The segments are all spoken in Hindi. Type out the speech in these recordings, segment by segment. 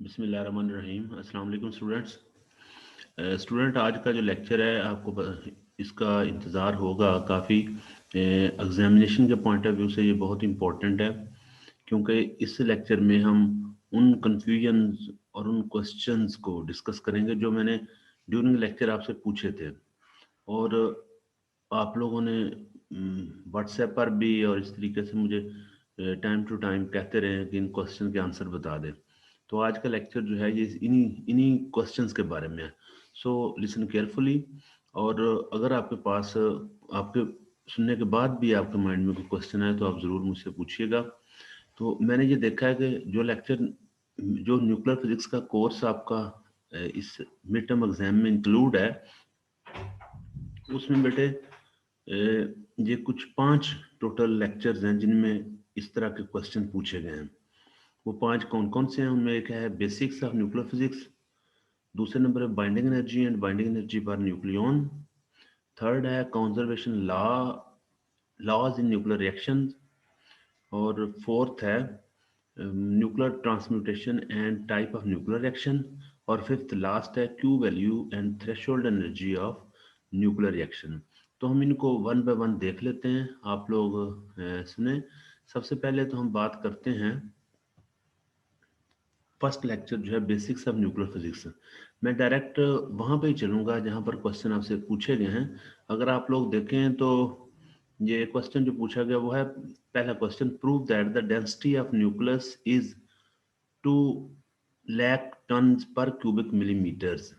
बिस्मिल्लाहिर्रहमानिर्रहीम। अस्सलाम वालेकुम स्टूडेंट्स। स्टूडेंट आज का जो लेक्चर है आपको इसका इंतज़ार होगा काफ़ी। एग्जामिनेशन के पॉइंट ऑफ व्यू से ये बहुत इम्पोर्टेंट है, क्योंकि इस लेक्चर में हम उन कन्फ्यूजन्स और उन क्वेश्चंस को डिस्कस करेंगे जो मैंने ड्यूरिंग लेक्चर आपसे पूछे थे। और आप लोगों ने व्हाट्सएप पर भी और इस तरीके से मुझे टाइम टू टाइम कहते रहे कि इन क्वेश्चन के आंसर बता दें। तो आज का लेक्चर जो है ये इन्हीं इन्हीं क्वेश्चंस के बारे में है। So listen carefully. और अगर आपके पास आपके सुनने के बाद भी आपके माइंड में कोई क्वेश्चन है तो आप ज़रूर मुझसे पूछिएगा। तो मैंने ये देखा है कि जो लेक्चर जो न्यूक्लियर फिजिक्स का कोर्स आपका इस मिड टर्म एग्जाम में इंक्लूड है, उसमें बेटे ये कुछ 5 टोटल लेक्चर्स हैं जिनमें इस तरह के क्वेश्चन पूछे गए हैं। वो 5 कौन कौन से हैं? उनमें एक है बेसिक्स ऑफ न्यूक्लियर फिजिक्स, दूसरे नंबर है binding energy and binding energy per nucleon, third है conservation laws in nuclear reaction, और फोर्थ है nuclear transmutation and type of nuclear reaction, और फिफ्थ लास्ट है Q value and threshold energy of nuclear reaction. तो हम इनको वन बाय वन देख लेते हैं। आप लोग सुने। सबसे पहले तो हम बात करते हैं फर्स्ट लेक्चर जो है बेसिक्स ऑफ न्यूक्लियर फिजिक्स। मैं डायरेक्ट वहाँ पे ही चलूँगा जहाँ पर क्वेश्चन आपसे पूछे गए हैं। अगर आप लोग देखें तो ये क्वेश्चन जो पूछा गया वो है पहला question, prove that the density of nucleus is 2 lakh ton per cubic millimetres.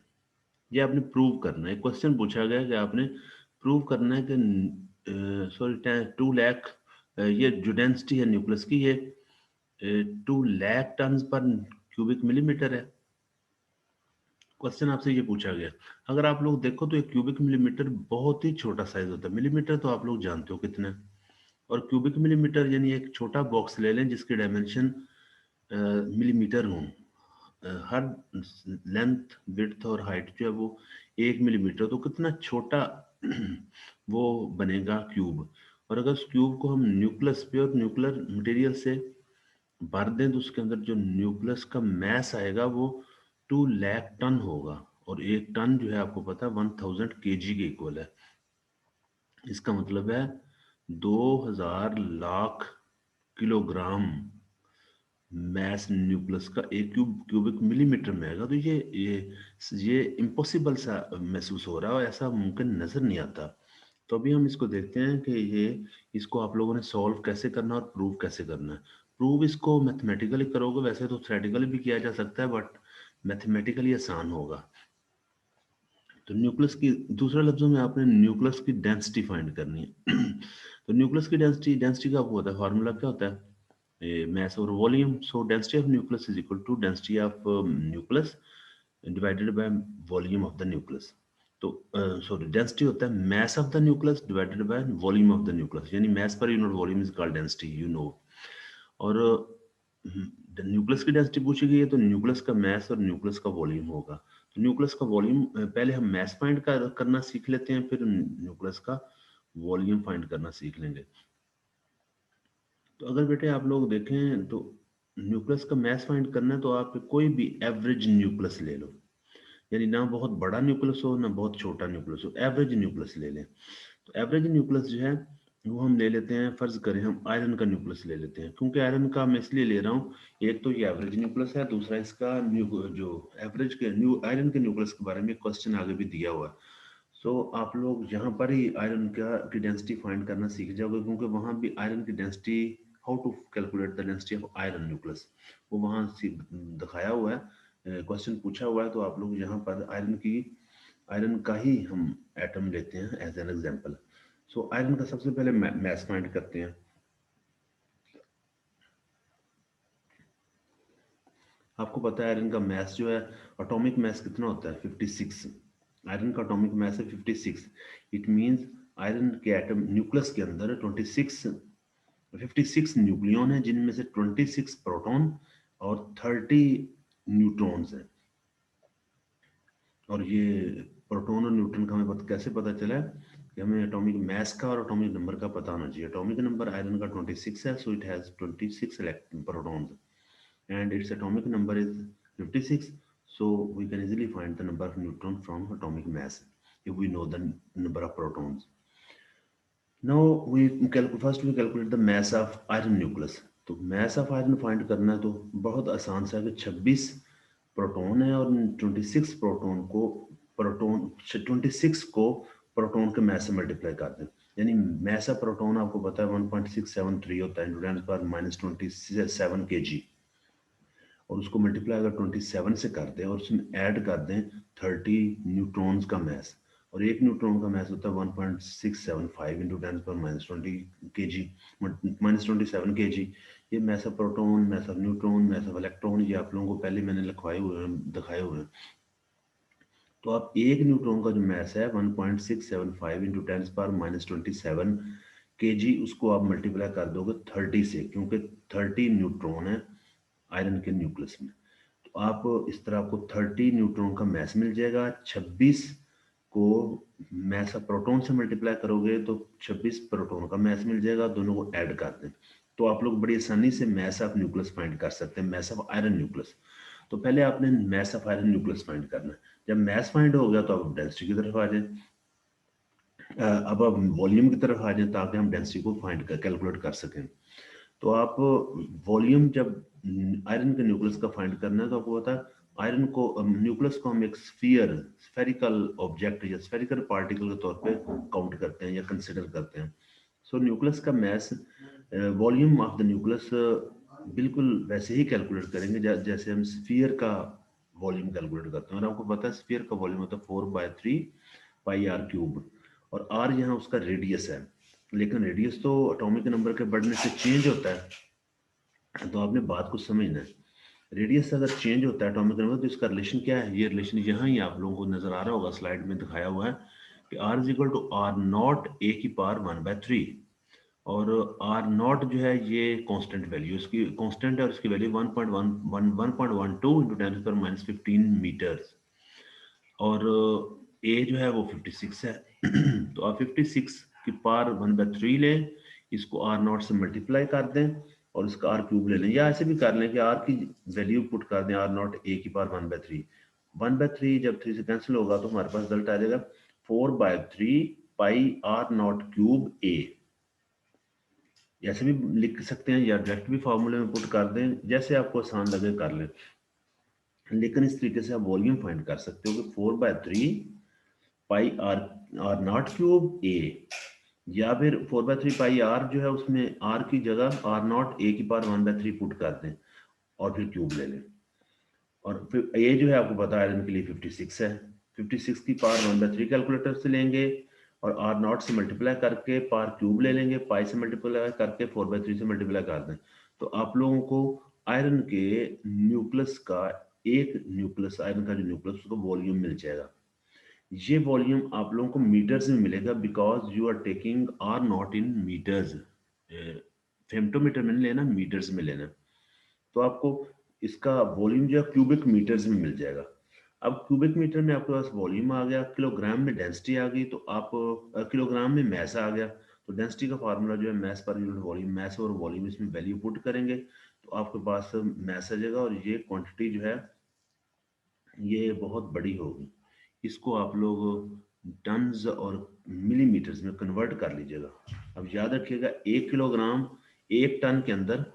ये आपने प्रूव करना है। क्वेश्चन पूछा गया कि आपने प्रूव करना है कि सॉरी 2 लाख, ये जो डेंसिटी है न्यूक्लियस की ये 2 lakh ton per cubic millimetre है। क्वेश्चन आपसे ये पूछा गया। अगर आप लोग देखो तो एक क्यूबिक मिलीमीटर बहुत ही छोटा साइज होता है। मिलीमीटर तो आप लोग जानते हो कितना है, और क्यूबिक मिलीमीटर यानी एक छोटा बॉक्स ले लें जिसकी डायमेंशन मिलीमीटर हो। हर लेंथ विड्थ और हाइट जो है वो 1 मिलीमीटर, तो कितना छोटा वो बनेगा क्यूब। और अगर उस क्यूब को हम न्यूक्लियस प्योर न्यूक्लियर मटेरियल से भर दें तो उसके अंदर जो न्यूक्लियस का मैस आएगा वो 2 लाख टन होगा। और एक टन जो है आपको पता है 1000 kg के इक्वल है। इसका मतलब है 2000 लाख किलोग्राम मैस न्यूक्लियस का एक क्यूबिक मिलीमीटर में आएगा। तो ये इम्पॉसिबल सा महसूस हो रहा है और ऐसा मुमकिन नजर नहीं आता। तो अभी हम इसको देखते हैं कि ये इसको आप लोगों ने सॉल्व कैसे करना है और प्रूव कैसे करना है। प्रूव इसको मैथमेटिकली करोगे, वैसे तो थ्योरेटिकली भी किया जा सकता है बट मैथमेटिकली आसान होगा। तो न्यूक्लियस की दूसरे लफ्जों में आपने न्यूक्लियस की डेंसिटी फाइंड करनी है। तो न्यूक्लियस की डेंसिटी डेंसिटी का आपको पता है फार्मूला क्या होता है? मास और volume. So density of nucleus is equal to density of nucleus divided by volume of the nucleus. तो सॉरी डेंसिटी होता है mass of the nucleus divided by volume of the nucleus, यानी मास पर unit volume is called density, you know. और न्यूक्लियस की डेंसिटी पूछी गई है तो न्यूक्लियस का मास और न्यूक्लियस का वॉल्यूम होगा। तो न्यूक्लियस का वॉल्यूम पहले हम मास फाइंड करना सीख लेते हैं, फिर न्यूक्लियस का वॉल्यूम फाइंड करना सीख लेंगे। तो अगर बेटे आप लोग देखें तो न्यूक्लियस का मास फाइंड करना है तो आप कोई भी एवरेज न्यूक्लियस ले लो, यानी ना बहुत बड़ा न्यूक्लियस हो ना बहुत छोटा न्यूक्लियस हो, एवरेज न्यूक्लियस ले लें। तो एवरेज न्यूक्लियस जो है वो हम ले लेते हैं, फर्ज करें हम आयरन का न्यूक्लियस ले लेते हैं, क्योंकि आयरन का मैं इसलिए ले रहा हूँ, एक तो ये एवरेज न्यूक्लियस है, दूसरा इसका जो एवरेज के आयरन के न्यूक्लियस के बारे में क्वेश्चन आगे भी दिया हुआ है। सो आप लोग यहाँ पर ही आयरन का की डेंसिटी फाइंड करना सीख जाओगे, क्योंकि वहाँ भी आयरन की density, how to calculate the density of iron nucleus, वो वहाँ दिखाया हुआ है, क्वेश्चन पूछा हुआ है। तो आप लोग यहाँ पर आयरन का ही हम एटम लेते हैं as an example. So iron का सबसे पहले मास फाइंड करते हैं। आपको पता है आयरन का मास जो है, एटॉमिक मास कितना होता है? 56। आयरन का एटॉमिक मास है 56। इट मींस आयरन के एटम न्यूक्लियस के अंदर 56 न्यूक्लियन है, जिनमें से 26 प्रोटॉन और 30 न्यूट्रॉन्स हैं। और ये प्रोटॉन और न्यूट्रॉन का हमें कैसे पता चला है कि हमें एटॉमिक मास का और एटॉमिक नंबर का पता होना चाहिए। एटॉमिक नंबर आयरन का 26 है, so it has 26 protons, and its atomic number is 56. So we can easily find the number of neutron from atomic mass if we know the number of protons. Now first we calculate the mass of iron nucleus. तो mass of iron find करना है तो बहुत आसान सा है कि 26 प्रोटॉन है और 26 को प्रोटॉन के मास से मल्टीप्लाई कर दें। यानी मास ऑफ प्रोटॉन आपको पता है 1.673 होता है, × 10⁻27 kg, और उसको मल्टीप्लाई अगर 27 से कर दें और उसमें ऐड कर दें 30 न्यूट्रॉन्स का मास, और एक न्यूट्रॉन का मास होता है 1.675 × 10⁻20 kg -27 kg। ये mass of proton, mass of neutron, mass of electron, ये आप लोगों को पहले मैंने लिखवाए हुए हैं, दिखाए हुए हैं। तो आप एक न्यूट्रॉन का जो मास है 1.675 × 10⁻27 kg, उसको आप मल्टीप्लाई कर दोगे 30 से, क्योंकि 30 न्यूट्रॉन है आयरन के न्यूक्लियस में। तो आप इस तरह आपको 30 न्यूट्रॉन का मास मिल जाएगा। 26 को मास ऑफ प्रोटॉन से मल्टीप्लाई करोगे तो 26 प्रोटॉन का मास मिल जाएगा, दोनों को ऐड कर दें तो आप लोग बड़ी आसानी से मास ऑफ न्यूक्लियस फाइंड कर सकते हैं, मास ऑफ आयरन न्यूक्लियस। तो पहले आपने mass of iron nucleus find करना है। जब मास फाइंड हो गया तो आप डेंसिटी की तरफ आ जाए। अब आप वॉल्यूम की तरफ आ जाए ताकि हम डेंसिटी को फाइंड कर कैलकुलेट कर सकें। तो आप वॉल्यूम जब आयरन के न्यूक्लियस का फाइंड करना है तो आपको पता है आयरन को न्यूक्लियस को हम एक स्फेरिकल ऑब्जेक्ट या स्फेरिकल पार्टिकल के तौर पे काउंट करते हैं या कंसिडर करते हैं। सो न्यूक्लियस का मास, वॉल्यूम ऑफ द न्यूक्लियस बिल्कुल वैसे ही कैलकुलेट करेंगे जैसे हम स्फीयर का वॉल्यूम कैलकुलेट करते हैं। और आपको पता है स्फीयर का वॉल्यूम होता है 4/3 πr³, और r यहाँ उसका रेडियस है, लेकिन रेडियस तो एटॉमिक नंबर के बढ़ने से चेंज होता है। तो आपने बात को समझना है, रेडियस अगर चेंज होता है एटॉमिक नंबर तो इसका रिलेशन क्या है। ये रिलेशन यहाँ ही आप लोगों को नजर आ रहा होगा, स्लाइड में दिखाया हुआ है कि r = r0 a⁻1/3, और r0 जो है ये कांस्टेंट वैल्यू, इसकी कांस्टेंट है और इसकी वैल्यू 1.12 × 10⁻15 मीटर्स, और a जो है वो 56 है। तो आप 56 की पावर 1/3 लें, इसको r0 से मल्टीप्लाई कर दें और इसका r³ ले लें, या ऐसे भी कर लें कि r की वैल्यू पुट कर दें r0 a⁻1/3। 1/3 जब 3 से कैंसिल होगा तो हमारे पास रिजल्ट आ जाएगा 4/3 πr0³ a। ऐसे भी लिख सकते हैं या डायरेक्ट भी फार्मूले में पुट कर दें, जैसे आपको आसान लगे कर लें, लेकिन इस तरीके से आप वॉल्यूम फाइंड कर सकते हो कि 4/3 πr0³ a, या फिर 4/3 πr जो है उसमें r की जगह r0 a⁻1/3 पुट कर दें और फिर क्यूब ले लें। और फिर a जो है आपको पता है आयरन के लिए 56 है, 56 की पावर 1/3 कैलकुलेटर से लेंगे और r0 से मल्टीप्लाई करके पावर³ ले लेंगे, पाई से मल्टीप्लाई करके 4/3 से मल्टीप्लाई कर दें, तो आप लोगों को आयरन के न्यूक्लियस का एक न्यूक्लियस, आयरन का जो न्यूक्लियस उसका वॉल्यूम मिल जाएगा। ये वॉल्यूम आप लोगों को मीटर्स में मिलेगा because you are taking r0 in meters. Femtometer में नहीं लेना, मीटर्स में लेना। तो आपको इसका वॉल्यूम जो है क्यूबिक मीटर्स में मिल जाएगा। अब क्यूबिक मीटर में आपके पास वॉल्यूम आ गया, किलोग्राम में डेंसिटी आ गई, तो आप किलोग्राम में मैस आ गया, तो डेंसिटी का फार्मूला जो है mass per unit volume, mass और वॉल्यूम इसमें वैल्यू पुट करेंगे तो आपके पास मैस आ जाएगा, और ये क्वांटिटी जो है ये बहुत बड़ी होगी। इसको आप लोग टन्स और मिलीमीटर्स में कन्वर्ट कर लीजिएगा। अब याद रखिएगा 1 किलोग्राम 1 टन के अंदर,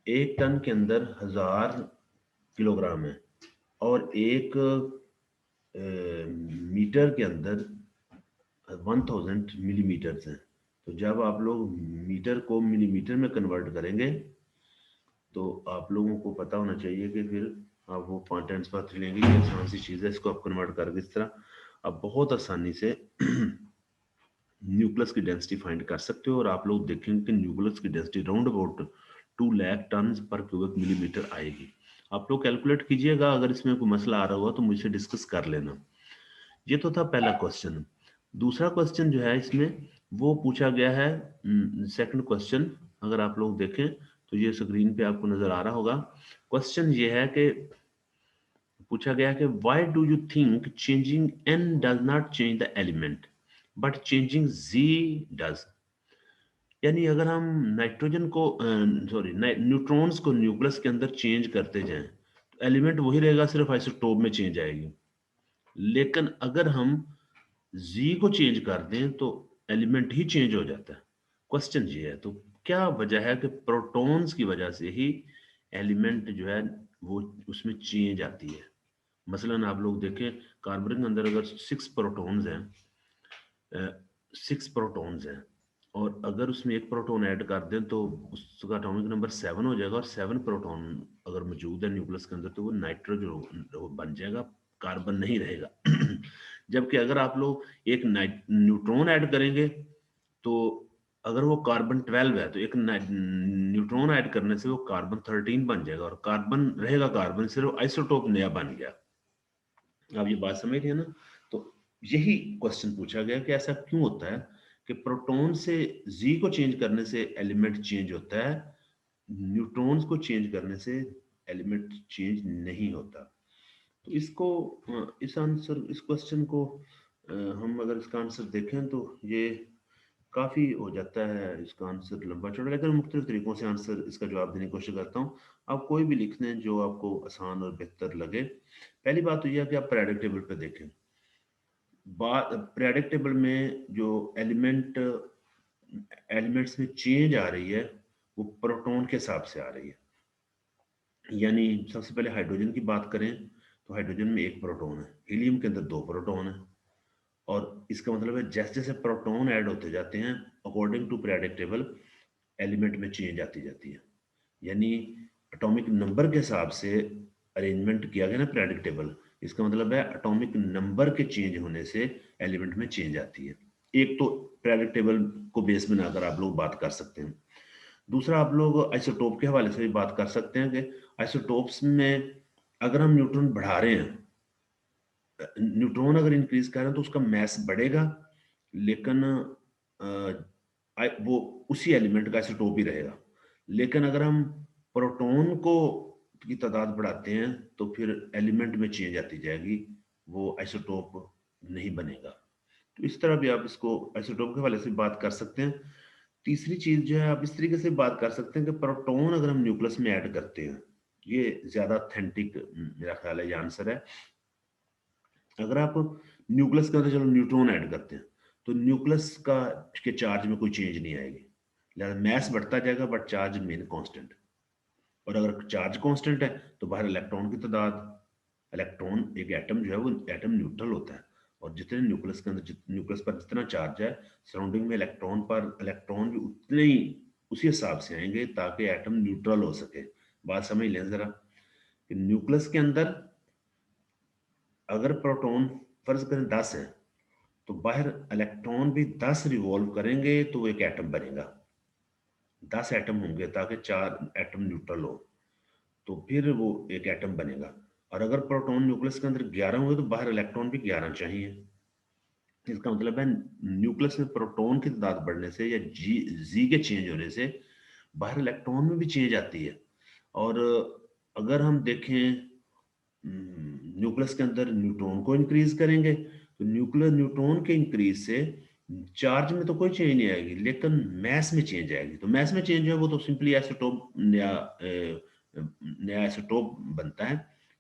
1 टन के अंदर 1000 किलोग्राम है, और 1 मीटर के अंदर 1000 मिलीमीटर्स हैं। तो जब आप लोग मीटर को मिलीमीटर में कन्वर्ट करेंगे तो आप लोगों को पता होना चाहिए कि फिर आप वो 5×3 लेंगे। ये आसान सी चीज़ है, इसको आप कन्वर्ट करके इस तरह आप बहुत आसानी से न्यूक्लियस की डेंसिटी फाइंड कर सकते हो, और आप लोग देखेंगे कि न्यूक्लियस की density round about 2 lakh ton per cubic millimetre आएगी। आप लोग कैलकुलेट कीजिएगा, अगर इसमें कोई मसला आ रहा होगा तो मुझसे डिस्कस कर लेना। ये तो था पहला क्वेश्चन। दूसरा क्वेश्चन जो है इसमें वो पूछा गया है, सेकंड क्वेश्चन अगर आप लोग देखें तो ये स्क्रीन पे आपको नजर आ रहा होगा। क्वेश्चन ये है कि पूछा गया कि why do you think changing n does not change the element but changing z does. यानी अगर हम नाइट्रोजन को न्यूट्रॉन्स को न्यूक्लियस के अंदर चेंज करते जाएं तो एलिमेंट वही रहेगा, सिर्फ आइसोटोप में चेंज आएगी। लेकिन अगर हम जी को चेंज कर दें तो एलिमेंट ही चेंज हो जाता है। क्वेश्चन ये है, तो क्या वजह है कि प्रोटॉन्स की वजह से ही एलिमेंट जो है वो उसमें चेंज आती है। मसलन आप लोग देखें, कार्बन के अंदर अगर 6 प्रोटॉन्स हैं, 6 प्रोटॉन्स हैं, और अगर उसमें एक प्रोटॉन ऐड कर दें तो उसका एटॉमिक नंबर 7 हो जाएगा, और 7 प्रोटॉन अगर मौजूद है न्यूक्लियस के अंदर तो वो नाइट्रोजन बन जाएगा, कार्बन नहीं रहेगा। जबकि अगर आप लोग एक न्यूट्रॉन ऐड करेंगे तो अगर वो कार्बन 12 है तो एक न्यूट्रॉन ऐड करने से वो कार्बन 13 बन जाएगा, और कार्बन रहेगा कार्बन, सिर्फ आइसोटोप नया बन गया। आप ये बात समझ रहे हैं ना? तो यही क्वेश्चन पूछा गया कि ऐसा क्यों होता है कि प्रोटॉन से जी को चेंज करने से एलिमेंट चेंज होता है, न्यूट्रॉन्स को चेंज करने से एलिमेंट चेंज नहीं होता। तो इसको इस क्वेश्चन को हम अगर इसका आंसर देखें तो ये काफ़ी हो जाता है, इसका आंसर लंबा चौड़ा, लेकिन मुख्तलिफ तरीकों से आंसर इसका जवाब देने की कोशिश करता हूँ। आप कोई भी लिख लें जो आपको आसान और बेहतर लगे। पहली बात तो यह है कि आप पीरियोडिक टेबल पे देखें। बात पीरियोडिक टेबल में जो एलिमेंट्स में चेंज आ रही है वो प्रोटॉन के हिसाब से आ रही है। यानी सबसे पहले हाइड्रोजन की बात करें तो हाइड्रोजन में एक प्रोटॉन है, हीलियम के अंदर 2 प्रोटॉन है, और इसका मतलब है जैसे जैसे प्रोटॉन ऐड होते जाते हैं according to periodic table element में चेंज आती जाती है। यानी एटॉमिक नंबर के हिसाब से अरेंजमेंट किया गया ना पीरियोडिक टेबल, इसका मतलब है एटॉमिक नंबर के चेंज होने से एलिमेंट में चेंज आती है। एक तो पीरियोडिक टेबल को बेस बनाकर आप लोग बात कर सकते हैं। दूसरा, आप लोग आइसोटोप के हवाले से भी बात कर सकते हैं कि आइसोटोप्स में अगर हम न्यूट्रॉन बढ़ा रहे हैं, न्यूट्रॉन अगर इंक्रीज कर रहे हैं तो उसका मैस बढ़ेगा, लेकिन वो उसी एलिमेंट का आइसोटोप ही रहेगा। लेकिन अगर हम प्रोटॉन को की तादाद बढ़ाते हैं तो फिर एलिमेंट में चेंज आती जाएगी, वो आइसोटोप नहीं बनेगा। तो इस तरह भी आप इसको आइसोटोप के हवाले से बात कर सकते हैं। तीसरी चीज जो है, आप इस तरीके से बात कर सकते हैं कि प्रोटॉन अगर हम न्यूक्लियस में ऐड करते हैं, ये ज्यादा ऑथेंटिक मेरा ख्याल है ये आंसर है। अगर आप न्यूक्लियस के अंदर चलो न्यूट्रॉन ऐड करते हैं तो न्यूक्लियस का के चार्ज में कोई चेंज नहीं आएगी, लिहाजा मैस बढ़ता जाएगा बट चार्ज मेन कांस्टेंट। और अगर चार्ज कांस्टेंट है तो बाहर इलेक्ट्रॉन की तादाद, इलेक्ट्रॉन एक एटम जो है वो एटम न्यूट्रल होता है, और जितने न्यूक्लियस के अंदर न्यूक्लियस पर जितना चार्ज है, सराउंडिंग में इलेक्ट्रॉन पर इलेक्ट्रॉन भी उतने ही उसी हिसाब से आएंगे ताकि एटम न्यूट्रल हो सके। बात समझ लें जरा कि न्यूक्लियस के अंदर अगर प्रोटॉन फर्ज करें 10 है तो बाहर इलेक्ट्रॉन भी 10 रिवॉल्व करेंगे तो वो एक एटम बनेगा। 10 एटम होंगे ताकि 4 एटम न्यूट्रल हो, तो फिर वो एक एटम बनेगा। और अगर प्रोटॉन न्यूक्लियस के अंदर 11 होंगे तो बाहर इलेक्ट्रॉन भी 11 चाहिए। इसका मतलब है न्यूक्लियस में प्रोटॉन की तादाद बढ़ने से या जी के चेंज होने से बाहर इलेक्ट्रॉन में भी चेंज आती है। और अगर हम देखें न्यूक्लियस के अंदर न्यूट्रॉन को इंक्रीज करेंगे तो न्यूक्लियर न्यूट्रॉन के इंक्रीज से चार्ज में तो कोई चेंज नहीं आएगी, लेकिन मैस में चेंज आएगी। तो मैस में चेंज है वो तो सिंपली आइसोटोप नया आइसोटोप बनता है,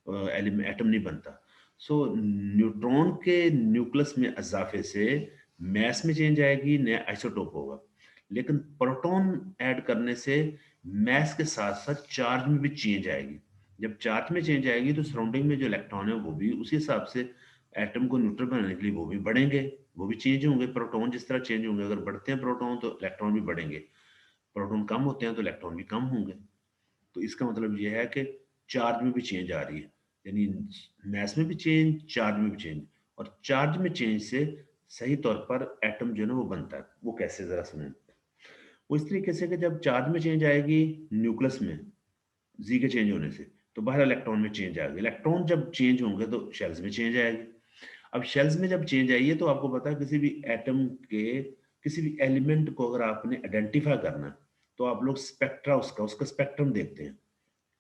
एटम नहीं बनता। सो न्यूट्रॉन के न्यूक्लियस में इजाफे से मैस में चेंज आएगी, नया आइसोटोप होगा। लेकिन प्रोटॉन ऐड करने से मैस के साथ साथ चार्ज में भी चेंज आएगी। जब चार्ज में चेंज आएगी तो सराउंडिंग में जो इलेक्ट्रॉन है वो भी उसी हिसाब से एटम को न्यूट्रल बनाने के लिए वो भी बढ़ेंगे, वो भी चेंज होंगे। प्रोटॉन जिस तरह चेंज होंगे, अगर बढ़ते हैं प्रोटॉन तो इलेक्ट्रॉन भी बढ़ेंगे, प्रोटॉन कम होते हैं तो इलेक्ट्रॉन भी कम होंगे। तो इसका मतलब ये है कि चार्ज में भी चेंज आ रही है, यानी मैस में भी चेंज, चार्ज में भी चेंज। और चार्ज में चेंज से सही तौर पर एटम जो है ना वो बनता है। वो कैसे, जरा सुने। वो इस तरीके से कि जब चार्ज में चेंज आएगी न्यूक्लियस में जी के चेंज होने से तो बाहर इलेक्ट्रॉन में चेंज आएगी, इलेक्ट्रॉन जब चेंज होंगे तो शेल्स में चेंज आएगी। अब शेल्स में जब चेंज आई है तो आपको पता है किसी भी एटम के किसी भी एलिमेंट को अगर आपने आइडेंटिफाई करना है तो आप लोग स्पेक्ट्रा उसका उसका स्पेक्ट्रम देखते हैं,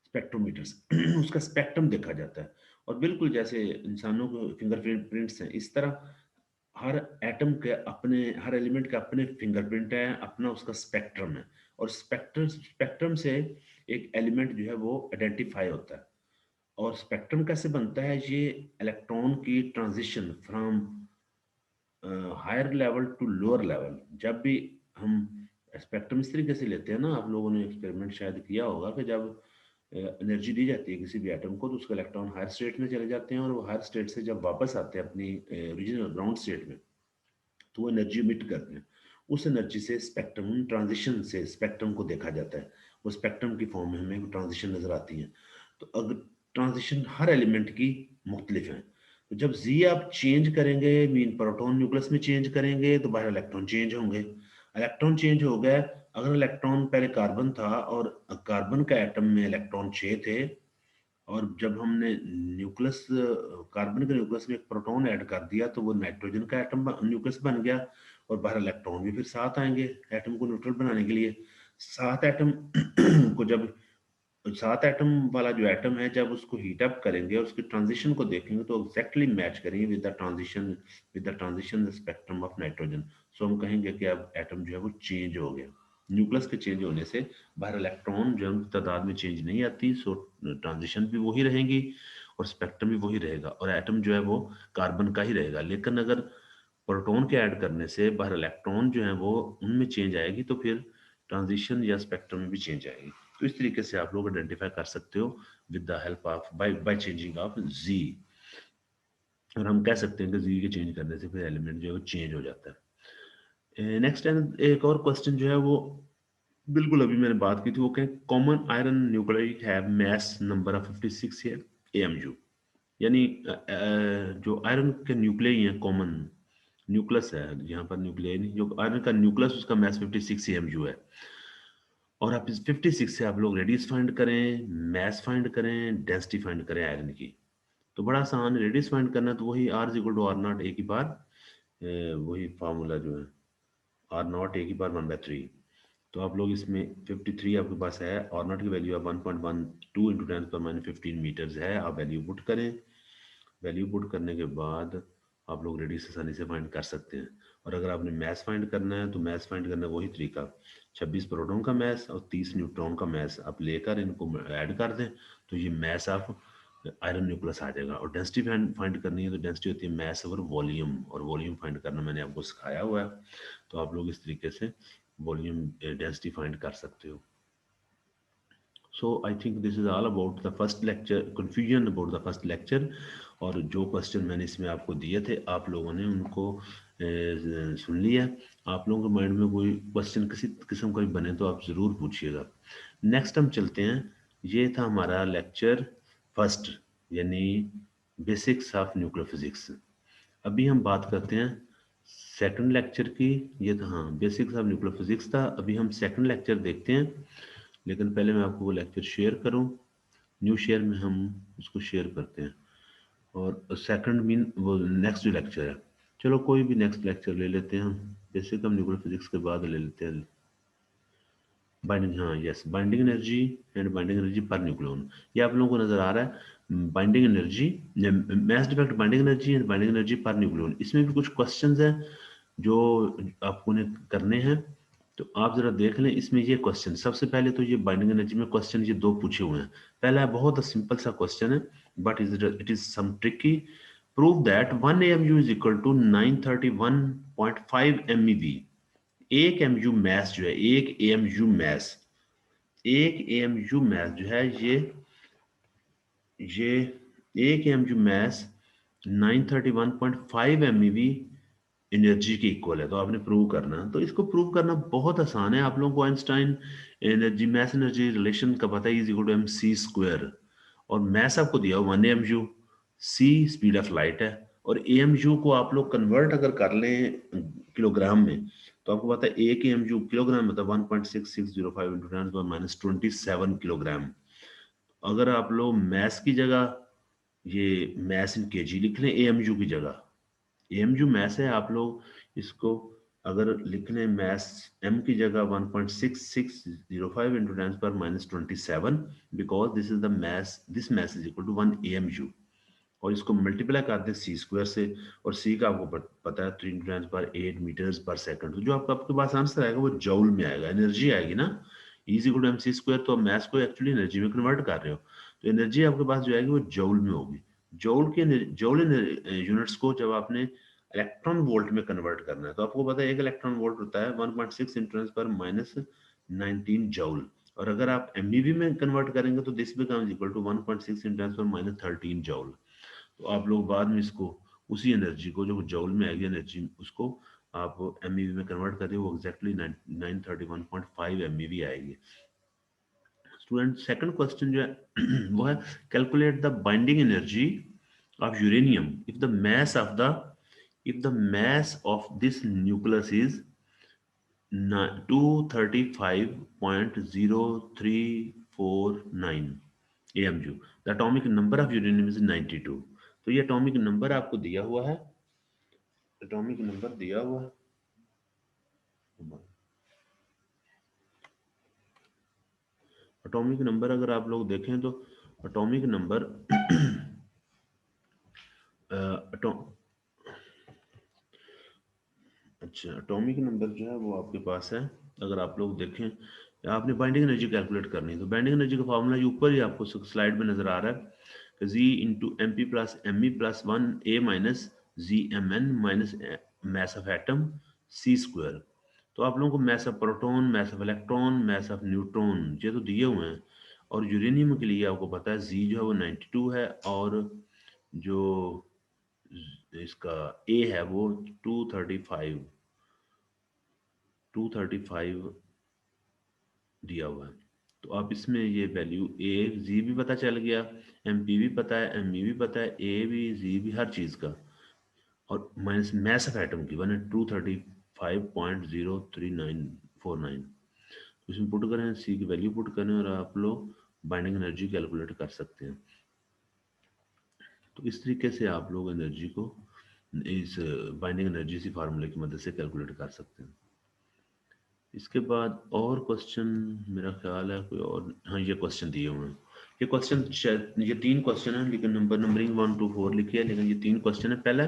स्पेक्ट्रोमीटर से उसका स्पेक्ट्रम देखा जाता है। और बिल्कुल जैसे इंसानों को फिंगरप्रिंट्स हैं, इस तरह हर एटम के अपने, हर एलिमेंट के अपने फिंगरप्रिंट है, अपना उसका स्पेक्ट्रम है। और स्पेक्ट्रम से एक एलिमेंट जो है वो आइडेंटिफाई होता है। और स्पेक्ट्रम कैसे बनता है? ये इलेक्ट्रॉन की transition from higher level to lower level, जब भी हम स्पेक्ट्रम इस तरीके से लेते हैं ना, आप लोगों ने एक्सपेरिमेंट शायद किया होगा कि जब एनर्जी दी जाती है किसी भी एटम को तो उसके इलेक्ट्रॉन हायर स्टेट में चले जाते हैं, और वो हायर स्टेट से जब वापस आते हैं अपनी ओरिजिनल ग्राउंड स्टेट में, तो वो एनर्जी इमिट करते हैं। उस एनर्जी से स्पेक्ट्रम ट्रांजिशन से स्पेक्ट्रम को देखा जाता है, वो स्पेक्ट्रम की फॉर्म में हमें ट्रांजिशन नजर आती है। तो अगर ट्रांजिशन हर एलिमेंट की मुख्तलिफ है, तो जब जी आप चेंज करेंगे, मीन प्रोटॉन न्यूक्लियस में चेंज करेंगे, तो बाहर इलेक्ट्रॉन चेंज होंगे। इलेक्ट्रॉन चेंज हो गया, अगर इलेक्ट्रॉन पहले कार्बन था और कार्बन का एटम में इलेक्ट्रॉन 6 थे, और जब हमने न्यूक्लियस कार्बन के न्यूक्लियस में एक प्रोटॉन ऐड कर दिया, तो वो नाइट्रोजन का एटम न्यूक्लियस बन गया, और बाहर इलेक्ट्रॉन भी फिर साथ आएंगे एटम को न्यूट्रल बनाने के लिए। सात एटम को जब सात एटम वाला जो एटम है, जब उसको हीट अप करेंगे और उसकी ट्रांजिशन को देखेंगे, तो एग्जैक्टली मैच करेंगे with the transition spectrum of nitrogen. So हम कहेंगे कि अब एटम जो है वो चेंज हो गया। न्यूक्लियस के चेंज होने से बाहर इलेक्ट्रॉन जो है उनकी तादाद में चेंज नहीं आती, सो ट्रांजिशन भी वही रहेंगी और स्पेक्ट्रम भी वही रहेगा, और एटम जो है वो कार्बन का ही रहेगा। लेकिन अगर प्रोटॉन के ऐड करने से बाहर इलेक्ट्रॉन जो है वो उनमें चेंज आएगी, तो फिर ट्रांजिशन या स्पेक्ट्रम में भी चेंज आएगी। तो इस तरीके से आप लोग आइडेंटिफाई कर सकते हो with the help of by changing of G. और हम कह सकते हैं कि जी के चेंज करने से फिर एलिमेंट जो है वो चेंज हो जाता है। नेक्स्ट एक और क्वेश्चन जो है वो बिल्कुल अभी मैंने बात की थी, वो कहें common iron nuclei have mass number of 56 है एएमयू। यानी जो आयरन के न्यूक्लियाई हैं, कॉमन न्यूक्लियस है, यहाँ पर न्यूक्लियाई नहीं, जो आयरन का न्यूक्लियस उसका मास 56 एएमयू है। और आप इस 56 से आप लोग रेडियस फाइंड करें, मास फाइंड करें, डेंसिटी फाइंड करें आयरन की। तो बड़ा आसान, रेडियस फाइंड करना है तो वही R is equal to R naught A की पार, वही फार्मूला जो है आर नॉट ए की पार 1/3। तो आप लोग इसमें 53 आपके पास है, आर नॉट की वैल्यू है 1.12 इंटू 10⁻15 मीटर्स है। आप वैल्यू पुट करें, वैल्यू पुट करने के बाद आप लोग रेडियस आसानी से फाइंड कर सकते हैं। और अगर आपने मैस फाइंड करना है, तो मैस फाइंड करना वही तरीका, 26 प्रोटॉन का मैस और 30 न्यूट्रॉन का मैस आप लेकर इनको ऐड कर दें, तो ये मैस आप आयरन न्यूक्लियस आ जाएगा। और डेंसिटी फाइंड करनी है, तो डेंसिटी होती है मैस ओवर वॉल्यूम, और वॉल्यूम फाइंड करना मैंने आपको सिखाया हुआ है। तो आप लोग इस तरीके से वॉल्यूम डेंसिटी फाइंड कर सकते हो। So I think this is all about the first lecture, confusion about the first lecture। और जो क्वेश्चन मैंने इसमें आपको दिए थे, आप लोगों ने उनको सुन लिया। आप लोगों के माइंड में कोई क्वेश्चन किसी किस्म का भी बने तो आप ज़रूर पूछिएगा। नेक्स्ट हम चलते हैं, ये था हमारा लेक्चर फर्स्ट, यानी बेसिक्स ऑफ न्यूक्लियर फिजिक्स। अभी हम बात करते हैं सेकंड लेक्चर की। ये था, हाँ, बेसिक्स ऑफ न्यूक्लियर फिजिक्स था। अभी हम सेकंड लेक्चर देखते हैं, लेकिन पहले मैं आपको वो लेक्चर शेयर करूं। न्यू शेयर में हम उसको शेयर करते हैं, और सेकंड मीन वो नेक्स्ट जो लेक्चर है, चलो कोई भी नेक्स्ट लेक्चर ले लेते हैं हम। बेसिक हम न्यूक्लियर फिजिक्स के बाद ले लेते हैं बाइंडिंग, हाँ yes, binding energy and binding energy पर न्यूक्लियन। ये आप लोगों को नजर आ रहा है, binding energy, mass defect binding energy and binding energy पर न्यूक्लियन। इसमें भी कुछ क्वेश्चंस हैं जो आपको ने करने हैं, तो आप जरा देख लें। इसमें ये क्वेश्चन, सबसे पहले तो ये बाइंडिंग एनर्जी में क्वेश्चन ये दो पूछे हुए हैं। पहला बहुत सिंपल सा क्वेश्चन है, but it is some tricky. Prove that 1 AMU is equal to 931.5 MeV। एक एमयू मैस जो है, एक एमयू मैस, एक एमयू मैस जो है, ये एक एमयू मैस 931.5 MeV एनर्जी के इक्वल है। तो आपने प्रूव करना, तो इसको प्रूव करना बहुत आसान है। आप लोगों को Einstein energy mass energy relation का पता है, इज इक्वल टू mc²। और मैस आपको दिया 1 AMU, C speed of light है, और एमयू को आप लोग कन्वर्ट अगर कर लें किलोग्राम में, तो आपको पता है एक एमयू किलोग्राम मतलब 1.6605 इंटू 10⁻27 किलोग्राम। अगर आप लोग मैस की जगह ये मैस इन केजी लिख लें एएमयू की जगह, एएमयू मैस है, आप लोग इसको अगर लिख लें मैस एम की जगह 1.6605 into 10⁻27, because this is the mass, this mass is equal to 1 AMU. और इसको मल्टीप्लाई कर दें c² से, और c का आपको पता है 3 × 10⁸ मीटर्स पर सेकंड। तो जो आपके पास आंसर आएगा वो जूल में आएगा, एनर्जी आएगी ना, इज इक्वल टू mc²। तो मैस को एक्चुअली एनर्जी में कन्वर्ट कर रहे हो, तो एनर्जी आपके पास जो आएगी वो जूल में होगी। जूल यूनिट्स को जब आपने इलेक्ट्रॉन वोल्ट में कन्वर्ट करना है तो आपको पता है एक इलेक्ट्रॉन वोल्ट होता है 1.6 × 10⁻19 जूल, और अगर आप एमईवी में कन्वर्ट करेंगे तो this becomes equal to 1.6 × 10⁻13 joule. तो आप लोग बाद में इसको उसी एनर्जी को जो जूल में आएगी एनर्जी उसको आप एमईवी में कन्वर्ट करिए, वो एग्जैक्टली 931.5 एमईवी आएगी। स्टूडेंट सेकंड क्वेश्चन जो है वो है calculate the binding energy of uranium if the mass of this nucleus is 235.0349 AMU. The atomic number of uranium is 92. तो ये एटॉमिक नंबर आपको दिया हुआ है, एटॉमिक नंबर दिया हुआ है। एटॉमिक नंबर अगर आप लोग देखें तो एटॉमिक नंबर अच्छा एटॉमिक नंबर जो है वो आपके पास है। अगर आप लोग देखें आपने बाइंडिंग एनर्जी कैलकुलेट करनी है तो बाइंडिंग एनर्जी का फार्मूला ये ऊपर ही आपको स्लाइड में नजर आ रहा है कि G into M P plus M E plus 1 A minus ji M N minus mass of atom C square. तो आप लोगों को mass of proton, mass of electron, mass of neutron ये तो दिए हुए हैं, और यूरेनियम के लिए आपको पता है जी जो है वो 92 है और जो इसका ए है वो 235 दिया हुआ है। तो आप इसमें ये वैल्यू ए जी भी पता चल गया, एम पी भी पता है, एम ई भी पता है, ए भी जी भी हर चीज़ का, और माइनस मैस ऑफ एटम की 235.03949। तो इसमें पुट करें, सी की वैल्यू पुट करें और आप लोग बाइंडिंग एनर्जी कैलकुलेट कर सकते हैं। तो इस तरीके से आप लोग एनर्जी को इस बाइंडिंग एनर्जी इसी फार्मूले की मदद से कैलकुलेट कर सकते हैं। इसके बाद और क्वेश्चन मेरा ख्याल है कोई और, हाँ ये क्वेश्चन दिए हुए हैं। ये क्वेश्चन ये 3 क्वेश्चन है, लेकिन नंबरिंग 1 to 4 लिखी है, लेकिन ये 3 क्वेश्चन है। पहला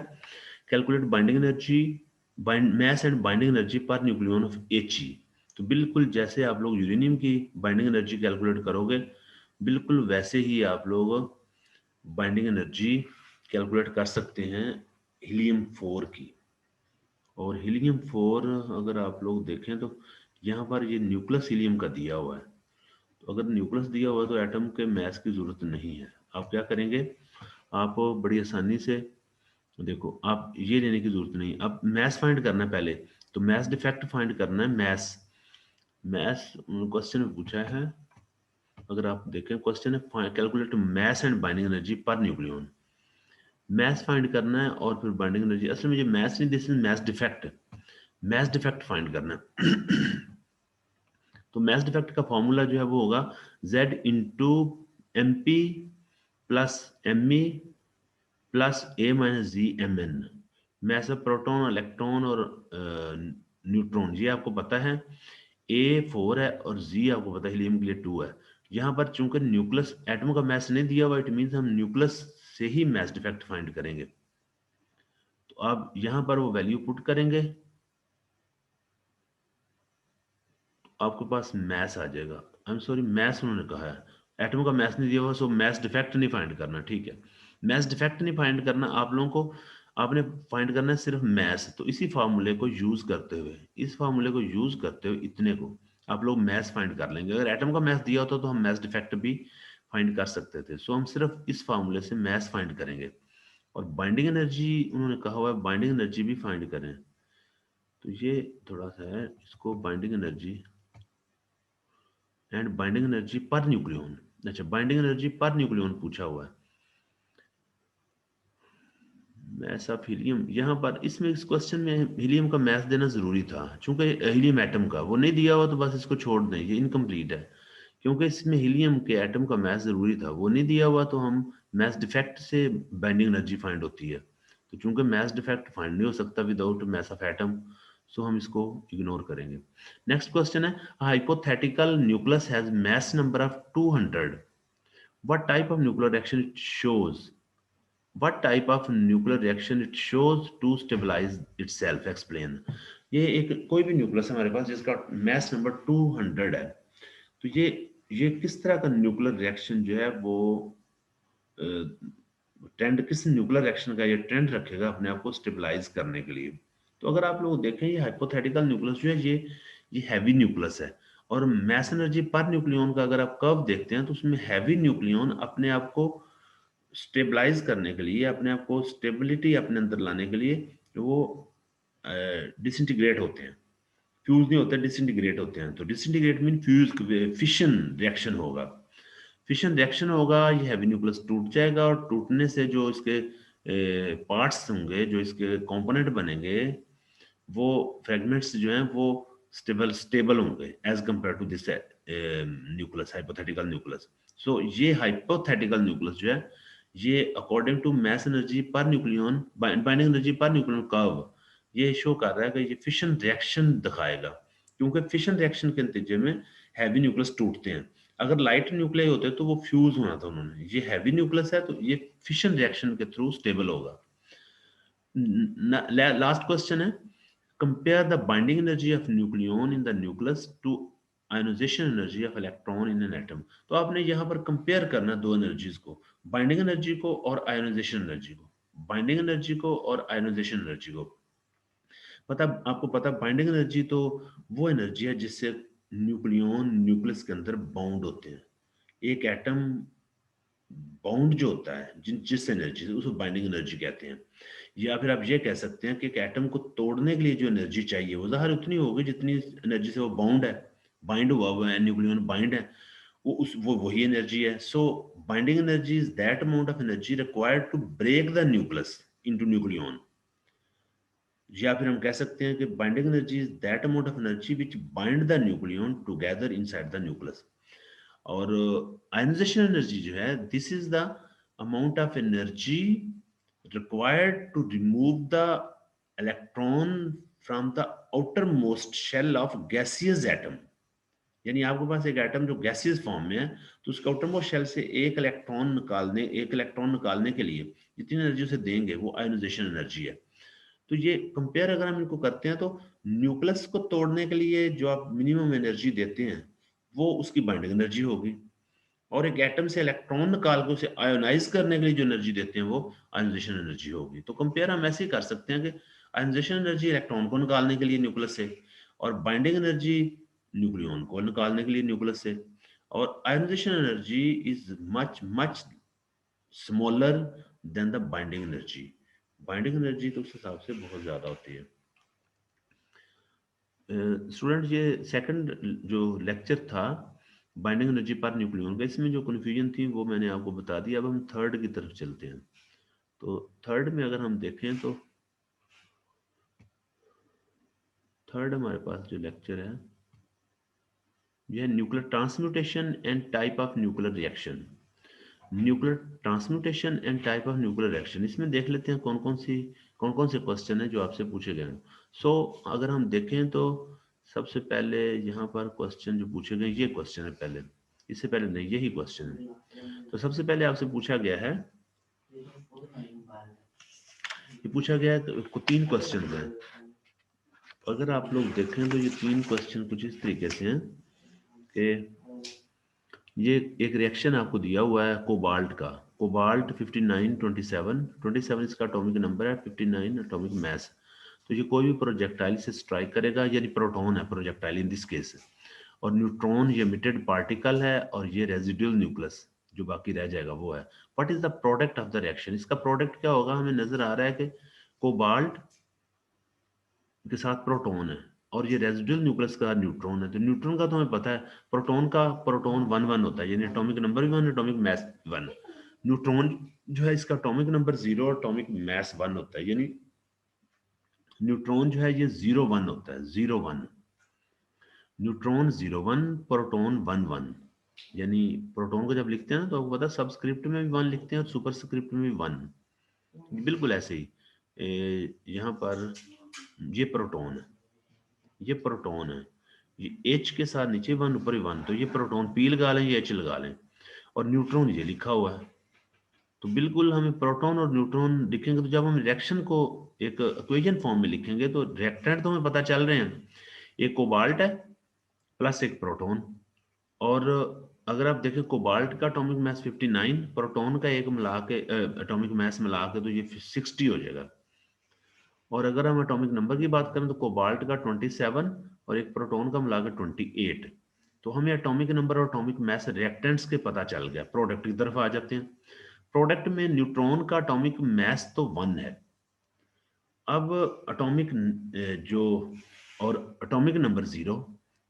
calculate binding energy mass and binding energy पर न्यूक्लियन ऑफ He। तो बिल्कुल जैसे आप लोग यूरेनियम की बाइंडिंग एनर्जी कैलकुलेट करोगे बिल्कुल वैसे ही आप लोग बाइंडिंग एनर्जी कैलकुलेट कर सकते हैं हीलियम 4 की। और हीलियम 4 अगर आप लोग देखें तो यहाँ पर ये न्यूक्लियस हीलियम का दिया हुआ है। तो अगर न्यूक्लियस दिया हुआ है तो एटम के मैस की जरूरत नहीं है। आप क्या करेंगे, आप बड़ी आसानी से देखो, आप ये लेने की जरूरत नहीं, अब मैस फाइंड करना है पहले, तो मैस डिफेक्ट फाइंड करना है। मैस मैस क्वेश्चन में पूछा है, अगर आप देखें क्वेश्चन है calculate mass and binding energy पर न्यूक्लियन। मैस फाइंड करना है और फिर बाइंडिंग एनर्जी, असल में ये मैस नहीं, this is mass defect, mass defect find करना है। तो मैस डिफेक्ट का फॉर्मूला जो है वो होगा Z into M P plus M E plus A minus ji M N. Mass of proton, electron और न्यूट्रॉन ये आपको पता है, ए 4 है और जी आपको पता है हीलियम के लिए 2 है। यहाँ पर चूंकि न्यूक्लियस एटम का मैस नहीं दिया हुआ, इट मीन्स हम न्यूक्लियस से ही मैस डिफेक्ट फाइंड करेंगे। तो आप यहाँ पर वो वैल्यू पुट करेंगे, आपके पास मैस आ जाएगा। आई एम सॉरी, मैस उन्होंने कहा है, एटम का मैस नहीं दिया हुआ, सो मैस डिफेक्ट नहीं फाइंड करना, ठीक है। मैस डिफेक्ट नहीं फाइंड करना आप लोगों को, आपने फाइंड करना है सिर्फ मैस। तो इसी फार्मूले को यूज करते हुए, इस फार्मूले को यूज करते हुए इतने को आप लोग मैस फाइंड कर लेंगे। अगर एटम का मैस दिया होता तो हम मैस डिफेक्ट भी फाइंड कर सकते थे। सो हम सिर्फ इस फार्मूले से मैस फाइंड करेंगे, और बाइंडिंग एनर्जी उन्होंने कहा हुआ है बाइंडिंग एनर्जी भी फाइंड करें। तो ये थोड़ा सा है, इसको binding energy and binding energy per nucleon, अच्छा बाइंडिंग एनर्जी पर न्यूक्लियन पूछा हुआ है। मैस ऑफ हीलियम, यहाँ पर इसमें इस क्वेश्चन में हीलियम का मैस देना जरूरी था, क्योंकि हीलियम एटम का वो नहीं दिया हुआ तो बस इसको छोड़ दें, ये इनकम्प्लीट है। क्योंकि इसमें हीलियम के एटम का मैस जरूरी था, वो नहीं दिया हुआ तो हम मैस डिफेक्ट से बाइंडिंग एनर्जी फाइंड होती है। तो चूंकि मैस डिफेक्ट फाइंड नहीं हो सकता विदाउट मैस ऑफ एटम, सो हम इसको इग्नोर करेंगे। नेक्स्ट क्वेश्चन है hypothetical nucleus has mass number of 200, what type of nuclear reaction it shows, what type of nuclear reaction it shows to stabilize itself, explain। ये एक कोई भी न्यूक्लियस हमारे पास जिसका मैस नंबर 200 है, तो ये किस तरह का न्यूक्लियर रिएक्शन जो है वो ट्रेंड, किस न्यूक्लियर रिएक्शन का ये ट्रेंड रखेगा अपने आप को स्टेबलाइज करने के लिए। तो अगर आप लोग देखें ये हाइपोथेटिकल न्यूक्लियस जो है ये हैवी न्यूक्लियस है, और मैस एनर्जी पर न्यूक्लियन का अगर आप कर्व देखते हैं तो उसमें हैवी न्यूक्लियन अपने आप को स्टेबलाइज करने के लिए, अपने आप को स्टेबिलिटी अपने अंदर लाने के लिए वो डिसइंटीग्रेट होते हैं, फ्यूज नहीं होते, डिसइंटीग्रेट होते हैं। तो disintegrate mean fuse, fission reaction होगा। फिशन रिएक्शन होगा, ये हैवी न्यूक्लियस टूट जाएगा, और टूटने से जो इसके पार्ट्स होंगे, जो इसके कंपोनेंट बनेंगे, वो फ्रेगमेंट्स जो हैं वो स्टेबल होंगे as compare to this nucleus, hypothetical nucleus. So ये हाइपोथेटिकल न्यूक्लियस जो है ये अकॉर्डिंग टू मैस एनर्जी पर न्यूक्लियन, बाइंडिंग एनर्जी पर न्यूक्लियन कर्व, ये शो कर रहा है कि ये फिशन रिएक्शन दिखाएगा, क्योंकि फिशन रिएक्शन के नतीजे में हैवी न्यूक्लियस टूटते हैं। अगर लाइट न्यूक्लियाई होते तो वो फ्यूज होना था उन्होंने, ये हैवी न्यूक्लियस है तो ये फिशन रिएक्शन के थ्रू स्टेबल होगा। लास्ट क्वेश्चन है, compare the binding energy of nucleon in the nucleus to ionization energy of electron in an atom. तो आपने यहाँ पर कंपेयर करना दो एनर्जीज को, बाइंडिंग एनर्जी को और आयोनाइजेशन एनर्जी को, बाइंडिंग एनर्जी को और आयोनाइजेशन एनर्जी को। पता, आपको पता बाइंडिंग एनर्जी तो वो एनर्जी है जिससे न्यूक्लियन न्यूक्लियस के अंदर बाउंड होते हैं। एक एटम बाउंड जो होता है जिस एनर्जी से, उसको बाइंडिंग एनर्जी कहते हैं। या फिर आप ये कह सकते हैं कि एक एटम को तोड़ने के लिए जो एनर्जी चाहिए वो ज़ाहिर उतनी होगी जितनी एनर्जी से वो बाउंड है, बाइंड हुआ है, न्यूक्लियन बाइंड है, वो वही एनर्जी है। So binding energy is that amount of energy required to break the nucleus into nucleon. या फिर हम कह सकते हैं कि binding energy is that amount of energy which bind the nucleon together inside the nucleus. और आयनाइजेशन एनर्जी जो है, this is the amount of energy required to remove the electron from the outermost shell of gaseous atom। यानी आपके पास एक एटम जो गैसियस फॉर्म में है, तो उसके आउटरमोस्ट शेल से एक इलेक्ट्रॉन निकालने के लिए जितनी एनर्जी उसे देंगे वो आयोनाइजेशन एनर्जी है। तो ये कंपेयर अगर हम इनको करते हैं तो न्यूक्लियस को तोड़ने के लिए जो आप मिनिमम एनर्जी देते हैं वो उसकी बाइंडिंग एनर्जी होगी, और एक एटम से इलेक्ट्रॉन निकाल के उसे आयोनाइज करने के लिए जो एनर्जी देते हैं वो आयोनाइजेशन एनर्जी होगी। तो कंपेयर हम ऐसे ही कर सकते हैं कि आयोनाइजेशन एनर्जी इलेक्ट्रॉन को निकालने के लिए न्यूक्लियस से, और बाइंडिंग एनर्जी न्यूक्लियन को निकालने के लिए न्यूक्लियस से। और ionization energy is much much smaller than the binding energy. Binding energy तो उस हिसाब से बहुत ज्यादा होती है। स्टूडेंट ये सेकंड जो लेक्चर था बाइंडिंग एनर्जी पर न्यूक्लियन का, इसमें जो कन्फ्यूजन थी वो मैंने आपको बता दी। अब हम थर्ड की तरफ चलते हैं। तो थर्ड में अगर हम देखें तो थर्ड हमारे पास जो लेक्चर है यह है nuclear transmutation and type of nuclear reaction. Nuclear transmutation and type of nuclear reaction, इसमें देख लेते हैं कौन कौन से क्वेश्चन है जो आपसे पूछे गए हैं। सो अगर हम देखें तो सबसे पहले यहाँ पर क्वेश्चन जो पूछे गए, ये क्वेश्चन है पहले, इससे पहले नहीं, यही क्वेश्चन है। तो सबसे पहले आपसे पूछा गया है, ये पूछा गया है तो तीन क्वेश्चन हैं। अगर आप लोग देखें तो ये तीन क्वेश्चन कुछ इस तरीके से हैं कि ये एक रिएक्शन आपको दिया हुआ है कोबाल्ट का, कोबाल्ट 5927 इसका एटॉमिक नंबर है, 59 एटॉमिक मास। तो ये कोई भी प्रोजेक्टाइल से स्ट्राइक करेगा, यानी प्रोटॉन है प्रोजेक्टाइल इन दिस केस, और न्यूट्रॉन ये इमिटेड पार्टिकल है, और ये रेजिडुअल न्यूक्लियस जो बाकी रह जाएगा वो है। What is the product of the reaction, इसका प्रोडक्ट क्या होगा, हमें नजर आ रहा है कि कोबाल्ट के साथ प्रोटॉन है, और ये रेजिडुअल न्यूक्लियस का न्यूट्रॉन है। तो न्यूट्रॉन का तो हमें पता है, प्रोटॉन 1 1 होता है, यानी एटॉमिक नंबर भी 1, एटॉमिक मास 1। न्यूट्रॉन जो है इसका एटॉमिक नंबर 0, एटॉमिक मास 1 होता है, यानी न्यूट्रॉन जो है ये 0 1 होता है, 0 1। Neutron 0 1, proton 1 1। यानी प्रोटॉन को जब लिखते हैं ना तो आपको पता है सबस्क्रिप्ट में भी 1 लिखते हैं और सुपरस्क्रिप्ट में भी 1, बिल्कुल ऐसे ही। यहाँ पर ये प्रोटॉन है, ये प्रोटॉन है, ये H के साथ नीचे 1 ऊपर 1, तो ये प्रोटॉन P लगा लें, ये H लगा लें, और न्यूट्रॉन ये लिखा हुआ है। तो बिल्कुल हमें प्रोटॉन और न्यूट्रॉन लिखेंगे तो जब हम रिएक्शन को एक इक्वेशन फॉर्म में लिखेंगे तो रिएक्टेंट तो हमें पता चल रहे हैं, एक कोबाल्ट है प्लस एक प्रोटॉन, और अगर आप देखें कोबाल्ट का एटॉमिक मास 59, प्रोटॉन का एक मिला के एटॉमिक मास मिला के तो ये 60 हो जाएगा। और अगर हम एटॉमिक नंबर की बात करें तो कोबाल्ट का 27 और एक प्रोटॉन का मिला के 28। तो हमें एटॉमिक नंबर और एटॉमिक मास रिएक्टेंट्स के पता चल गया। प्रोडक्ट की तरफ आ जाते हैं। प्रोडक्ट में न्यूट्रॉन का एटॉमिक मास तो 1 है। अब एटॉमिक जो और एटॉमिक नंबर 0।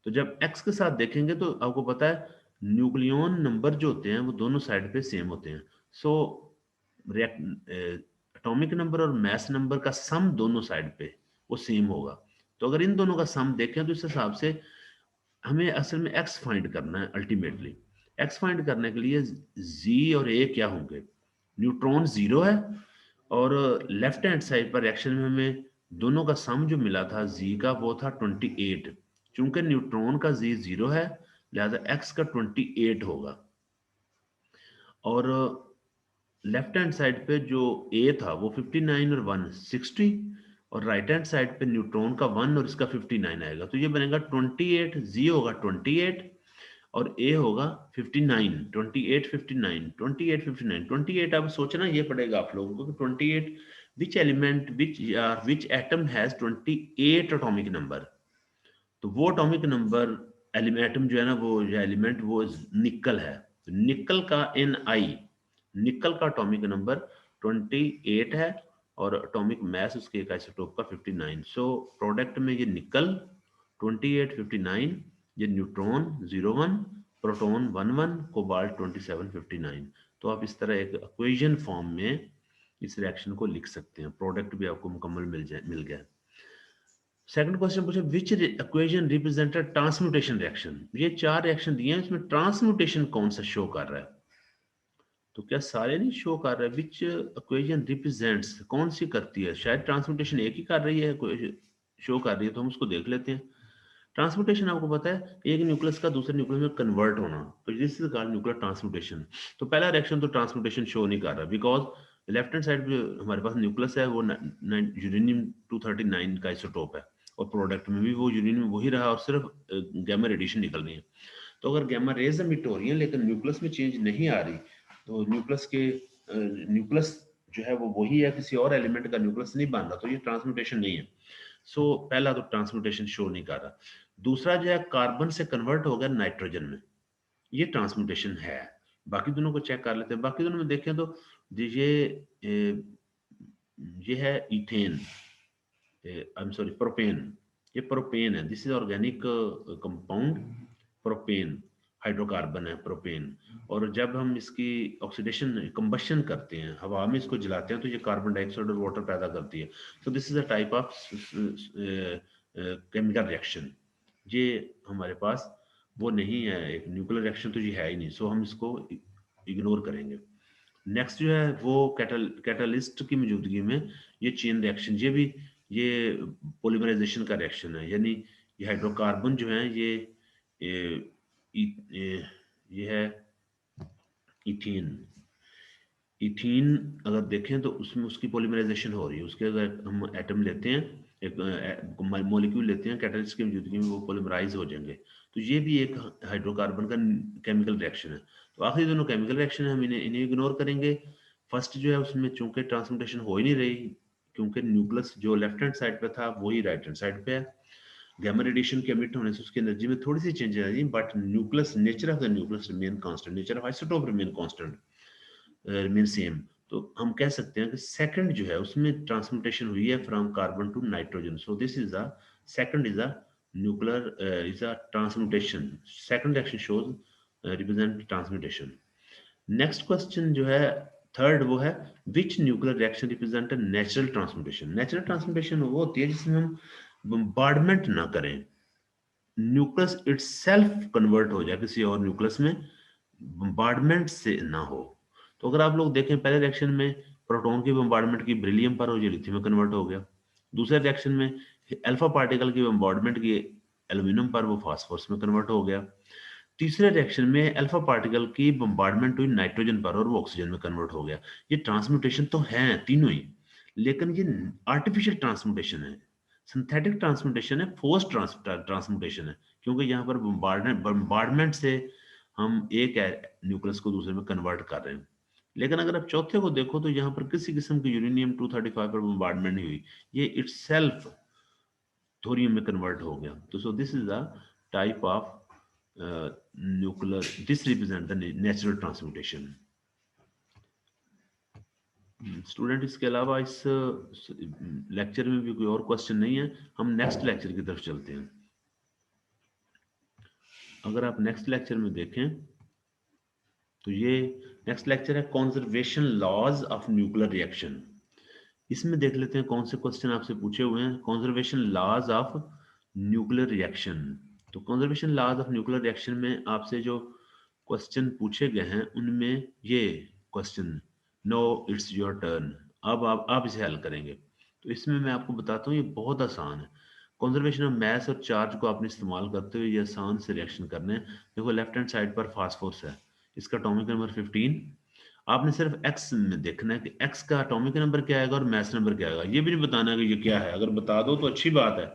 तो जब एक्स के साथ देखेंगे तो आपको पता है न्यूक्लियन नंबर जो होते हैं वो दोनों साइड पे सेम होते हैं। सो एटॉमिक नंबर और मास नंबर का सम दोनों साइड पे वो सेम होगा। तो अगर इन दोनों का सम देखें तो इस हिसाब से हमें असल में एक्स फाइंड करना है। अल्टीमेटली एक्स फाइंड करने के लिए जी और ए क्या होंगे। न्यूट्रॉन 0 है और लेफ्ट हैंड साइड पर रिएक्शन में हमें दोनों का सम जो मिला था जी का वो था 28। चूंकि न्यूट्रॉन का जी 0 है लिहाजा एक्स का 28 होगा। और लेफ्ट हैंड साइड पे जो ए था वो 59 और 1 60। और राइट हैंड साइड पे न्यूट्रॉन का 1 और इसका 59 आएगा। तो ये बनेगा 28। जी होगा 28 और ए होगा 59। 28 59 28 59 28। अब सोचना ये पड़ेगा आप लोगों को कि 28 which element which atom has 28 atomic number. तो वो एटॉमिक नंबर एटम जो है ना वो एलिमेंट वो निकल है। तो निकल का Ni, निकल का एटॉमिक नंबर 28 है और एटॉमिक मास उसके एक आइसोटोप का 59। सो प्रोडक्ट में ये निकल 28 59, ये न्यूट्रॉन 01, प्रोटॉन 11, कोबाल्ट 27 59। तो आप इस तरह एक इक्वेशन फॉर्म में इस रिएक्शन को लिख सकते हैं। प्रोडक्ट भी आपको मुकम्मल मिल गया। सेकंड क्वेश्चन पूछे विच इक्वेशन रिप्रेजेंटेड ट्रांसम्यूटेशन रिएक्शन। ये 4 रिएक्शन दिए हैं इसमें ट्रांसम्यूटेशन कौन सा शो कर रहा है। तो क्या सारे नहीं शो कर रहे। विच इक्वेशन रिप्रेजेंट्स कौन सी करती है। शायद ट्रांसम्यूटेशन एक ही कर रही है शो कर रही है। तो हम उसको देख लेते हैं। ट्रांसम्यूटेशन आपको पता है एक न्यूक्लियस का दूसरे न्यूक्लियस में कन्वर्ट होना। तो this is called nuclear transmutation. तो पहला रिएक्शन तो ट्रांसम्यूटेशन शो नहीं कर रहा बिकॉज लेफ्ट हैंड साइड पे हमारे पास न्यूक्लियस है वो यूरेनियम 239 का आइसोटोप है और प्रोडक्ट में भी वो यूरेनियम वही रहा और सिर्फ गैमा रेडिएशन निकल रही है। तो अगर गैमा रेज एमिट हो रही है लेकिन न्यूक्लियस में चेंज नहीं आ रही तो न्यूक्लियस जो है वो वही है, किसी और एलिमेंट का न्यूक्लियस नहीं बन रहा, तो ये ट्रांसम्यूटेशन नहीं है। सो पहला तो ट्रांसम्यूटेशन शो नहीं कर रहा। दूसरा जो है कार्बन से कन्वर्ट हो गया नाइट्रोजन में, ये ट्रांसम्यूटेशन है। बाकी दोनों को चेक कर लेते हैं। बाकी दोनों में देखें तो ये है ethane, I am sorry propane. ये प्रोपेन है, this is organic compound propane. Hydrocarbon है प्रोपेन। और जब हम इसकी ऑक्सीडेशन कंबशन करते हैं हवा में इसको जलाते हैं तो ये कार्बन डाइऑक्साइड और वाटर पैदा करती है। सो this is a type of chemical reaction. ये हमारे पास वो नहीं है, एक न्यूक्लियर रिएक्शन तो ये है ही नहीं। सो हम इसको इग्नोर करेंगे। नेक्स्ट जो है वो कैटलिस्ट की मौजूदगी में ये चेन रिएक्शन, ये पॉलीमराइजेशन का रिएक्शन है। यानी ये हाइड्रोकार्बन जो है ये ये है इथीन। इथीन अगर देखें तो उसमें उसकी पॉलीमराइजेशन हो रही है। उसके अगर हम एटम लेते हैं, एक मॉलिक्यूल लेते हैं, कैटलिस्ट की मौजूदगी में वो पॉलीमराइज हो जाएंगे। तो ये भी एक हाइड्रोकार्बन का केमिकल रिएक्शन है। तो आखिरी दोनों केमिकल रिएक्शन है, हम इन्हें इग्नोर करेंगे। फर्स्ट जो है उसमें चूंकि ट्रांसमुटेशन हो ही नहीं रही क्योंकि न्यूक्लियस जो लेफ्ट हैंड साइड पे था वही राइट हैंड साइड पे है। गैमा रेडिएशन के एमिट होने से उसकी एनर्जी में थोड़ी सी चेंज आ रही है but nucleus nature of the nucleus remain constant, nature of isotope remain constant, remain same. तो हम कह सकते हैं कि सेकंड जो है उसमें ट्रांसमुटेशन हुई है from carbon to nitrogen. So this is a second is a nuclear is a transmutation. Second reaction shows represent transmutation. Next question जो है थर्ड वो है which nuclear reaction represent a natural transmutation. Natural transmutation वो होती है जिसमें हम बम्बार्डमेंट ना करें, न्यूक्लियस इटसेल्फ कन्वर्ट हो जाए किसी और न्यूक्लियस में, बम्बार्डमेंट से ना हो। तो अगर आप लोग देखें पहले रिएक्शन में प्रोटॉन की बम्बार्डमेंट की ब्रिलियम पर हो जो लिथियम में कन्वर्ट हो गया। दूसरे रिएक्शन में अल्फा पार्टिकल की बम्बार्डमेंट की एल्यूमिनियम पर वो फास्फोरस में कन्वर्ट हो गया। तीसरे रिएक्शन में अल्फा पार्टिकल की बम्बार्डमेंट हुई नाइट्रोजन पर और वो ऑक्सीजन में कन्वर्ट हो गया। ये ट्रांसम्यूटेशन तो है तीनों ही, लेकिन ये आर्टिफिशियल ट्रांसम्यूटेशन है, सिंथेटिक ट्रांसम्यूटेशन है, फोर्स ट्रांसम्यूटेशन है। क्योंकि यहाँ पर बम्बार्डमेंट से हम एक न्यूक्लियस को दूसरे में कन्वर्ट कर रहे हैं। लेकिन अगर आप चौथे को देखो तो यहाँ पर किसी किस्म की यूरेनियम 235 पर बम्बार्डमेंट नहीं हुई, ये इटसेल्फ थोरियम में कन्वर्ट हो गया। तो सो this is the type of nuclear, this represent the natural transmutation. Student इसके अलावा इस लेक्चर में भी कोई और क्वेश्चन नहीं है, हम नेक्स्ट लेक्चर की तरफ चलते हैं। अगर आप नेक्स्ट लेक्चर में देखें तो ये नेक्स्ट लेक्चर है conservation laws of nuclear reaction. इसमें देख लेते हैं कौन से क्वेश्चन आपसे पूछे हुए हैं। Conservation laws of nuclear reaction, तो conservation laws of nuclear reaction में आपसे जो क्वेश्चन पूछे गए हैं उनमें ये question, no it's your turn, अब आप इसे हल करेंगे। तो इसमें मैं आपको बताता हूँ ये बहुत आसान है। कंजर्वेशन ऑफ मैस और चार्ज को आपने इस्तेमाल करते हुए ये आसान से रिएक्शन करने हैं। देखो लेफ्ट हैंड साइड पर फास्फोरस है, इसका एटॉमिक नंबर 15। आपने सिर्फ एक्स में देखना है कि एक्स का एटॉमिक नंबर क्या आएगा और मैस नंबर क्या आएगा। ये भी नहीं बताना कि ये क्या है, अगर बता दो तो अच्छी बात है,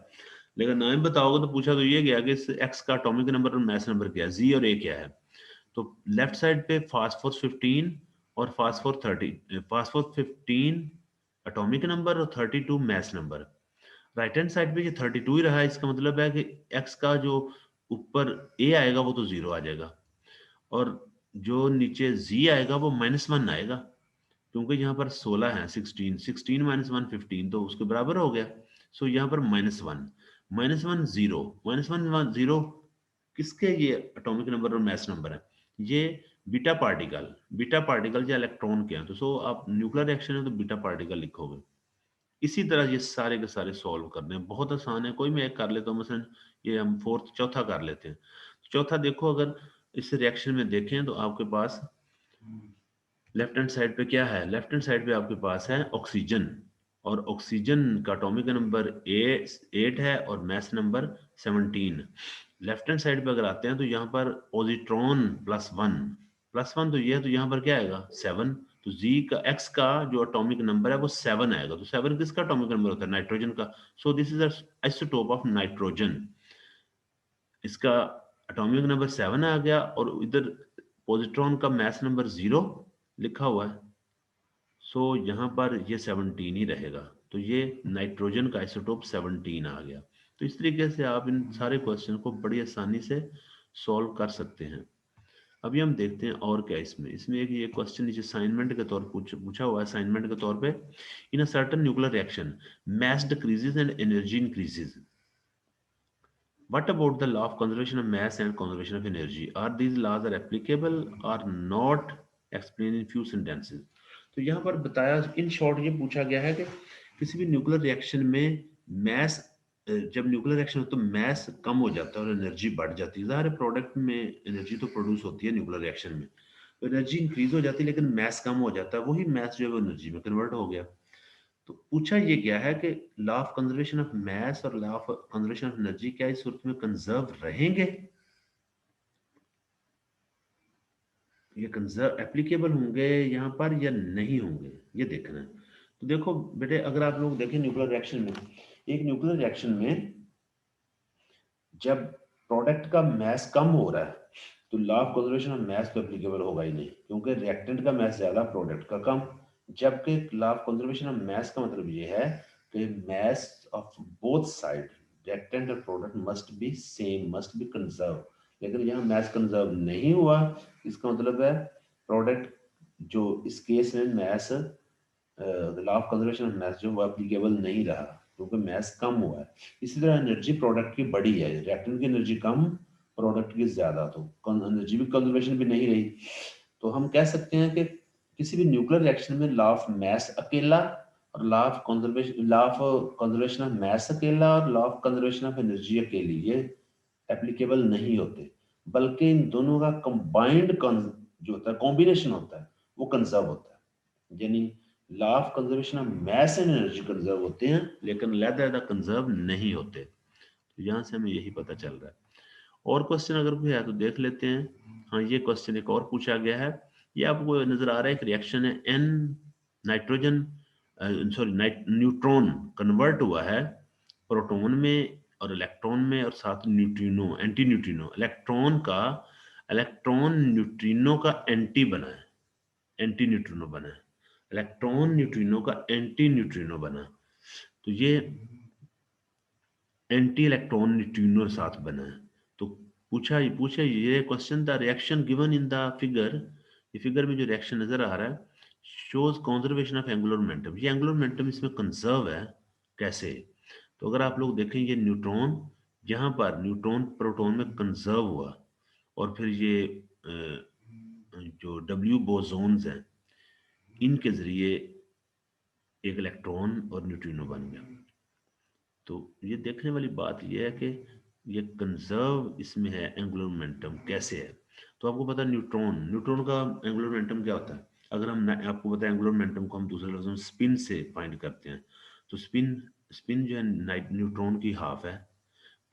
लेकिन ना ही बताओगे तो पूछा तो ये गया कि इस एक्स का एटॉमिक नंबर और मैस नंबर क्या है, जी और ए क्या है। तो लेफ्ट साइड पे फास्फोरस 15 और फास्फोर 30, फास्फोर 15 एटॉमिक नंबर और 32 mass number. Right hand side पे ये 32 ही रहा है, इसका मतलब है कि एक्स का जो ऊपर ए आएगा वो तो जीरो आ जाएगा, और जो नीचे जी आएगा वो -1 आएगा, क्योंकि यहाँ पर 16 है, 16 माइनस 1 15, तो उसके बराबर हो गया। सो यहाँ पर -1 जीरो, -1 0 किसके ये एटॉमिक नंबर और मैस नंबर है, ये बीटा पार्टिकल या इलेक्ट्रॉन के हैं। तो सो आप न्यूक्लियर रिएक्शन है तो बीटा पार्टिकल लिखोगे। इसी तरह ये सारे के सारे सॉल्व करने हैं, बहुत आसान है। कोई मैं एक कर लेता हूँ, मसलन ये हम फोर्थ चौथा कर लेते हैं। चौथा देखो, अगर इस रिएक्शन में देखें तो आपके पास लेफ्ट हैंड साइड पे क्या है, लेफ्ट हैंड साइड पे आपके पास है ऑक्सीजन, और ऑक्सीजन का एटॉमिक नंबर 8 है और mass number 17। Left hand side पे अगर आते हैं तो यहाँ पर पॉजिट्रॉन +1 तो ये है, तो यहाँ पर क्या आएगा 7। तो जी का एक्स का जो एटॉमिक नंबर है वो 7 आएगा। तो 7 किसका एटॉमिक नंबर होता है, नाइट्रोजन का। सो this is isotope of nitrogen, इसका एटॉमिक नंबर 7 आ गया, और इधर पॉजिट्रॉन का मैस नंबर 0 लिखा हुआ है। सो यहाँ पर ये 17 ही रहेगा, तो ये नाइट्रोजन का आइसोटोप 17 आ गया। तो इस तरीके से आप इन सारे क्वेश्चन को बड़ी आसानी से सॉल्व कर सकते हैं। अभी हम देखते हैं और क्या इसमें एक ये क्वेश्चन नीचे असाइनमेंट के तौर पर पूछा हुआ है। असाइनमेंट के तौर पे, in a certain nuclear reaction mass decreases and energy increases, what about the law of conservation of mass and conservation of energy, are these laws are applicable or not, explain in few sentences। तो यहाँ पर बताया इन शॉर्ट, ये पूछा गया है कि किसी भी न्यूक्लियर रिएक्शन में मैस, जब न्यूक्लियर रिएक्शन हो तो मैस कम हो जाता है और एनर्जी बढ़ जाती है। ज़ाहिर प्रोडक्ट में एनर्जी तो प्रोड्यूस होती है न्यूक्लियर रिएक्शन में, तो एनर्जी इंक्रीज हो जाती है लेकिन मैस कम हो जाता है, वही मैस जो है वो एनर्जी में कन्वर्ट हो गया। तो पूछा ये गया है कि law of conservation of mass और law of conservation of energy क्या इस सूरत में कंजर्व रहेंगे, ये कंजर्व एप्लीकेबल होंगे यहाँ पर या नहीं होंगे, ये देखना है। तो देखो बेटे, अगर आप लोग देखें न्यूक्लियर रिएक्शन में, एक न्यूक्लियर रिएक्शन में जब प्रोडक्ट का मैस कम हो रहा है तो law of conservation of mess तो एप्लीकेबल होगा ही नहीं, क्योंकि रिएक्टेंट का मैस ज्यादा प्रोडक्ट का कम। जबकि law of conservation of mass का मतलब ये है कि mass of both side, reactant और product must be same, must be conserve. लेकिन यहाँ मैस कंजर्व नहीं हुआ, इसका मतलब है प्रोडक्ट जो इस केस में mass, law of conservation of mass जो वो एप्लीकेबल नहीं रहा, क्योंकि मैस कम हुआ है। इसी तरह एनर्जी प्रोडक्ट की बढ़ी है, रिएक्टेंट की एनर्जी कम, प्रोडक्ट की ज्यादा, तो एनर्जी भी कंजर्वेशन भी नहीं रही। तो हम कह सकते हैं कि किसी भी न्यूक्लियर रिएक्शन में लॉ ऑफ मैस अकेला और law of conservation of mess अकेला और law of conservation of energy अकेली ये एप्लीकेबल नहीं होते, बल्कि इन दोनों का कंबाइंड जो होता है, कॉम्बिनेशन होता है, वो कंजर्व होता है। यानी law of conservation of mess and energy conserve होते हैं लेकिन अलग-अलग कंजर्व नहीं होते। तो यहाँ से हमें यही पता चल रहा है। और क्वेश्चन अगर कोई है तो देख लेते हैं। हाँ, ये क्वेश्चन एक और पूछा गया है, ये आपको नजर आ रहा है, एक रिएक्शन है, N nitrogen sorry neutron convert हुआ है प्रोटॉन में और इलेक्ट्रॉन में, और साथ न्यूट्रिनो एंटी न्यूट्रिनो इलेक्ट्रॉन का इलेक्ट्रॉन न्यूट्रिनो का एंटी बना है, एंटी न्यूट्रिनो बना है, इलेक्ट्रॉन न्यूट्रिनो का एंटी न्यूट्रिनो बना, तो ये एंटी इलेक्ट्रॉन न्यूट्रिनो साथ बना है। तो पूछा ये question, the reaction given in the figure, ये फिगर में जो रिएक्शन नजर आ रहा है, shows conservation of angular momentum, ये एंगुलर मोमेंटम इसमें कंजर्व है कैसे? तो अगर आप लोग देखें ये न्यूट्रॉन, यहाँ पर न्यूट्रॉन प्रोटॉन में कंजर्व हुआ, और फिर ये जो डब्ल्यू बोसोन्स हैं इनके जरिए एक इलेक्ट्रॉन और न्यूट्रिनो बन गया। तो ये देखने वाली बात ये है कि ये कंजर्व इसमें है एंगुलर मोमेंटम कैसे है। तो आपको पता है न्यूट्रॉन, न्यूट्रॉन का एंगुलर मोमेंटम क्या होता है? अगर हम आपको पता है एंगुलर मोमेंटम को हम दूसरे लफ्जों में स्पिन से फाइंड करते हैं, तो स्पिन स्पिन जो है न्यूट्रॉन की हाफ है,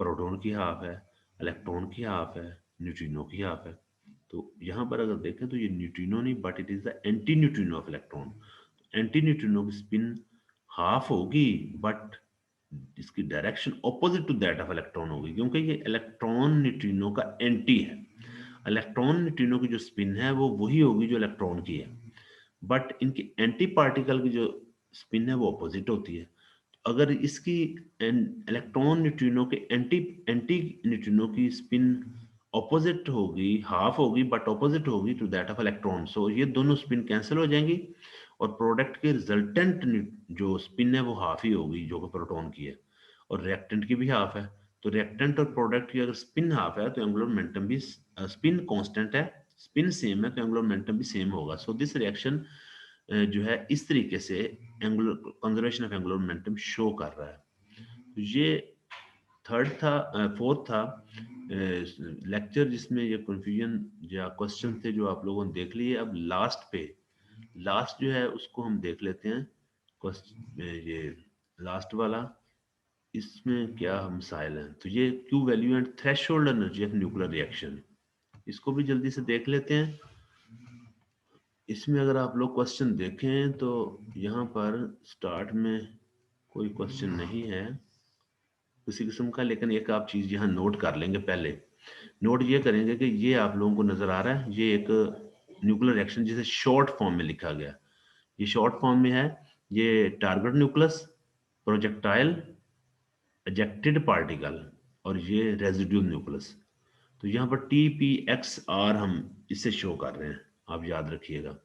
प्रोटॉन की हाफ है, इलेक्ट्रॉन की हाफ है, न्यूट्रिनो की हाफ है। तो यहाँ पर अगर देखें तो ये न्यूट्रिनो नहीं, but it is the anti neutrino of electron. Anti neutrino की स्पिन हाफ होगी, बट इसकी direction opposite to that of electron होगी, क्योंकि ये इलेक्ट्रॉन न्यूट्रिनो का एंटी है। इलेक्ट्रॉन न्यूट्रिनो की जो स्पिन है वो वही होगी जो इलेक्ट्रॉन की है, बट इनकी एंटी पार्टिकल की जो स्पिन है वो ऑपोजिट होती है। अगर इसकी इलेक्ट्रॉन न्यूट्रिनो के एंटी एंटी न्यूट्रिनो की स्पिन ऑपोजिट होगी, हाफ होगी बट ऑपोजिट होगी टू दैट ऑफ इलेक्ट्रॉन, सो ये दोनों स्पिन कैंसिल हो जाएंगी, और प्रोडक्ट के रिजल्टेंट जो स्पिन है वो हाफ ही होगी जो कि प्रोटॉन की है, और रिएक्टेंट की भी हाफ है। तो रिएक्टेंट और प्रोडक्ट की अगर स्पिन हाफ है तो एंगुलर मोमेंटम भी, स्पिन कांस्टेंट है, स्पिन सेम है, तो एंगुलर मोमेंटम भी सेम होगा। सो दिस रिएक्शन जो है इस तरीके से angular conservation of angular momentum show कर रहा है। तो ये थर्ड था, फोर्थ था लेक्चर जिसमें ये कंफ्यूजन या क्वेश्चन थे जो आप लोगों ने देख लिए। अब लास्ट पे, लास्ट जो है उसको हम देख लेते हैं क्वेश्चन, ये लास्ट वाला, इसमें क्या मसाइल हैं। तो ये Q value and threshold energy of nuclear reaction, इसको भी जल्दी से देख लेते हैं। इसमें अगर आप लोग क्वेश्चन देखें तो यहाँ पर स्टार्ट में कोई क्वेश्चन नहीं है किसी किस्म का, लेकिन एक आप चीज़ यहाँ नोट कर लेंगे। पहले नोट ये करेंगे कि ये आप लोगों को नज़र आ रहा है, ये एक न्यूक्लियर रिएक्शन जिसे शॉर्ट फॉर्म में लिखा गया, ये शॉर्ट फॉर्म में है। ये target nucleus, projectile, ejected particle, और ये रेजिड्यूल न्यूक्लियस। तो यहाँ पर TPXR हम इसे शो कर रहे हैं, आप याद रखिएगा।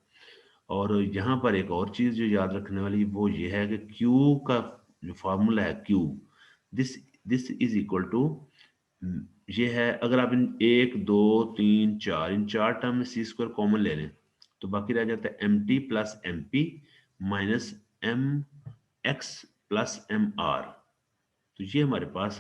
और यहाँ पर एक और चीज़ जो याद रखने वाली वो ये है कि Q का जो फार्मूला है, Q this this is equal to, ये है, अगर आप इन 1 2 3 4 इन चार टर्म में सी स्क्वायर कॉमन ले लें तो बाकी रह जाता है MT plus MP minus MX plus MR। तो ये हमारे पास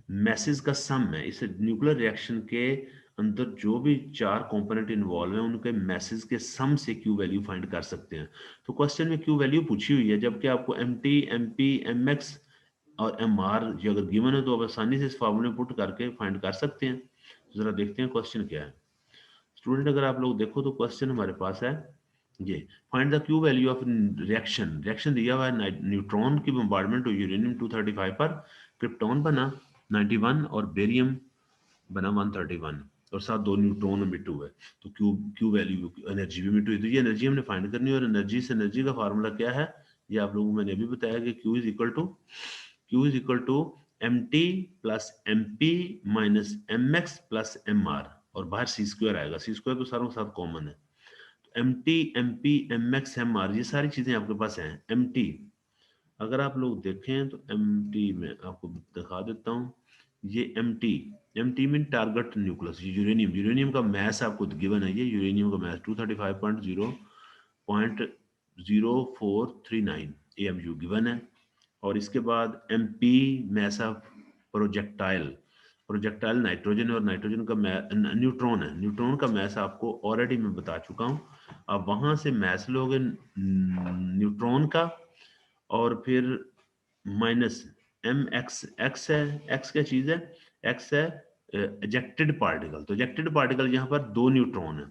मैसेज का सम है। इस न्यूक्लियर रिएक्शन के अंदर जो भी चार कंपोनेंट इन्वॉल्व हैं उनके मैसेज के सम से क्यू वैल्यू फाइंड कर सकते हैं। तो क्वेश्चन में क्यू वैल्यू पूछी हुई है, जबकि आपको MT MP MX और MR जो अगर गिवन है तो आप आसानी से इस फार्मूले में पुट करके फाइंड कर सकते हैं। तो जरा देखते हैं क्वेश्चन क्या है। स्टूडेंट अगर आप लोग देखो तो क्वेश्चन हमारे पास है ये, find the Q value of reaction. Reaction दिया हुआ है, न्यूट्रॉन की बम्बार्डमेंट यूरेनियम 235 पर, क्रिप्टॉन बना 91 और बेरियम बना 131, और साथ दो न्यूट्रॉन मिट हुए। तो क्यू क्यू वैल्यू एनर्जी भी मिट हुई, तो ये एनर्जी हमने फाइंड करनी है। और एनर्जी से एनर्जी का फार्मूला क्या है ये आप लोगों को मैंने अभी बताया कि Q is equal to MT plus MP minus MX plus MR, और बाहर सी स्क्वायर आएगा, सी स्क्वायर तो सारों के साथ कॉमन है। MT MP MX MR ये सारी चीजें आपके पास हैं। MT अगर आप लोग देखें तो MT में आपको दिखा देता हूँ, ये MT मीन टारगेट न्यूक्लियस, ये यूरेनियम का मैस आपको गिवन है, ये यूरेनियम का मैस 235.0.0439 AMU गिवन है। और इसके बाद MP mess of projectile, projectile nitrogen, और नाइट्रोजन का न्यूट्रॉन है, न्यूट्रॉन का मैस आपको ऑलरेडी मैं बता चुका हूँ। अब वहां से मैस लोगे न्यूट्रॉन का, और फिर माइनस MX है, एक्स क्या चीज है, एक्स है एजेक्टेड पार्टिकल। तो एजेक्टेड पार्टिकल यहाँ पर दो न्यूट्रॉन है,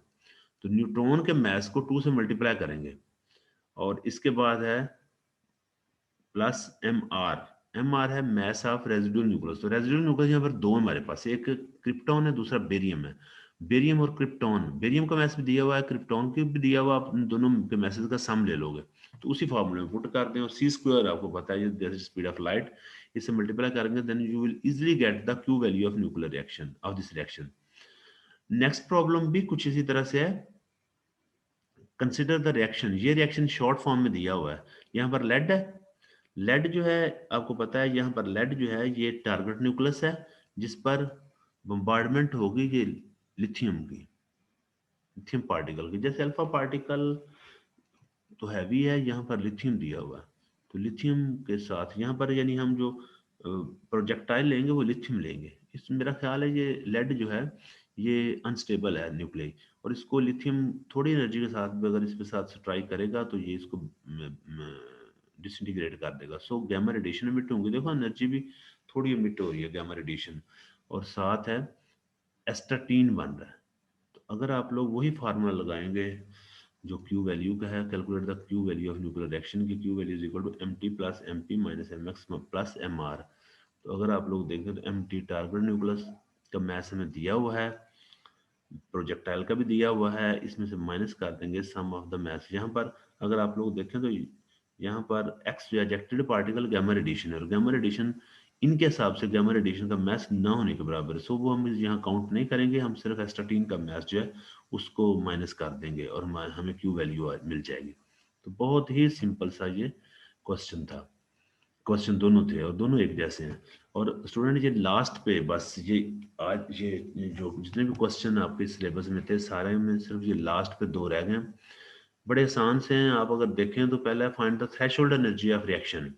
तो न्यूट्रॉन के मैस को 2 से मल्टीप्लाई करेंगे, और इसके बाद है प्लस MR है मैस ऑफ रेजिडुअल न्यूक्लियस। तो रेजिडुअल न्यूक्लियस यहाँ पर दो हमारे पास, एक क्रिप्टॉन है दूसरा बेरियम है। बेरियम और क्रिप्टॉन, बेरियम का मैस भी दिया हुआ है, क्रिप्टॉन की भी दिया हुआ, आप दोनों के मैसेज का सम ले लोगे तो उसी फॉर्मूले में पुट कर दें, और सी स्क्वायर आपको पता है that is speed of light, इसे मल्टीप्लाई करेंगे then you will easily get the Q value of nuclear reaction of this reaction. Next problem भी कुछ इसी तरह से है, कंसिडर द रिएक्शन, ये रिएक्शन शॉर्ट फॉर्म में दिया हुआ है, यहाँ पर लेड है, लेड जो है आपको पता है यहाँ पर लेड जो है ये टारगेट न्यूक्लियस है जिस पर बम्बार्डमेंट होगी ये लिथियम की, लिथियम पार्टिकल की, जैसे अल्फा पार्टिकल तो हैवी है, यहाँ पर लिथियम दिया हुआ है, तो लिथियम के साथ यहाँ पर यानी हम जो प्रोजेक्टाइल लेंगे वो लिथियम लेंगे, इस मेरा ख्याल है ये लेड जो है ये अनस्टेबल है न्यूक्लियाई, और इसको लिथियम थोड़ी एनर्जी के साथ भी अगर इसके साथ स्ट्राइक करेगा तो ये इसको डिसइंटीग्रेट कर देगा, सो गैमा रेडिएशन इमिट होंगे, देखो एनर्जी भी थोड़ी इमिट हो रही है गैमा रेडिएशन, और साथ है एस्टाटीन बन रहा है। तो अगर आप लोग वही फार्मूला लगाएंगे जो क्यू वैल्यू का है, calculate the Q value of nuclear reaction की, Q value is equal to M T plus M P minus M X plus M R, तो अगर आप लोग देखें तो एम टी टारगेट न्यूक्लियस का मैस हमें दिया हुआ है, प्रोजेक्टाइल का भी दिया हुआ है, इसमें से माइनस कर देंगे सम ऑफ द मैस, यहाँ पर अगर आप लोग देखें तो यहाँ पर एक्स जो एजेक्टेड पार्टिकल गैमा रेडिएशन है, और गैमा रेडिएशन इनके हिसाब से गैमा रेडिएशन का मैस ना होने के बराबर है, सो वो हम यहाँ काउंट नहीं करेंगे, हम सिर्फ एस्टाटीन का मैस जो है उसको माइनस कर देंगे और हमें क्यू वैल्यू मिल जाएगी। तो बहुत ही सिंपल सा ये क्वेश्चन था, क्वेश्चन दोनों थे और दोनों एक जैसे हैं, और स्टूडेंट ये लास्ट पे बस ये आज ये जो जितने भी क्वेश्चन आपके सिलेबस में थे सारे में सिर्फ ये लास्ट पे दो रह गए हैं, बड़े आसान से हैं, आप अगर देखें तो पहला find the threshold energy of reaction,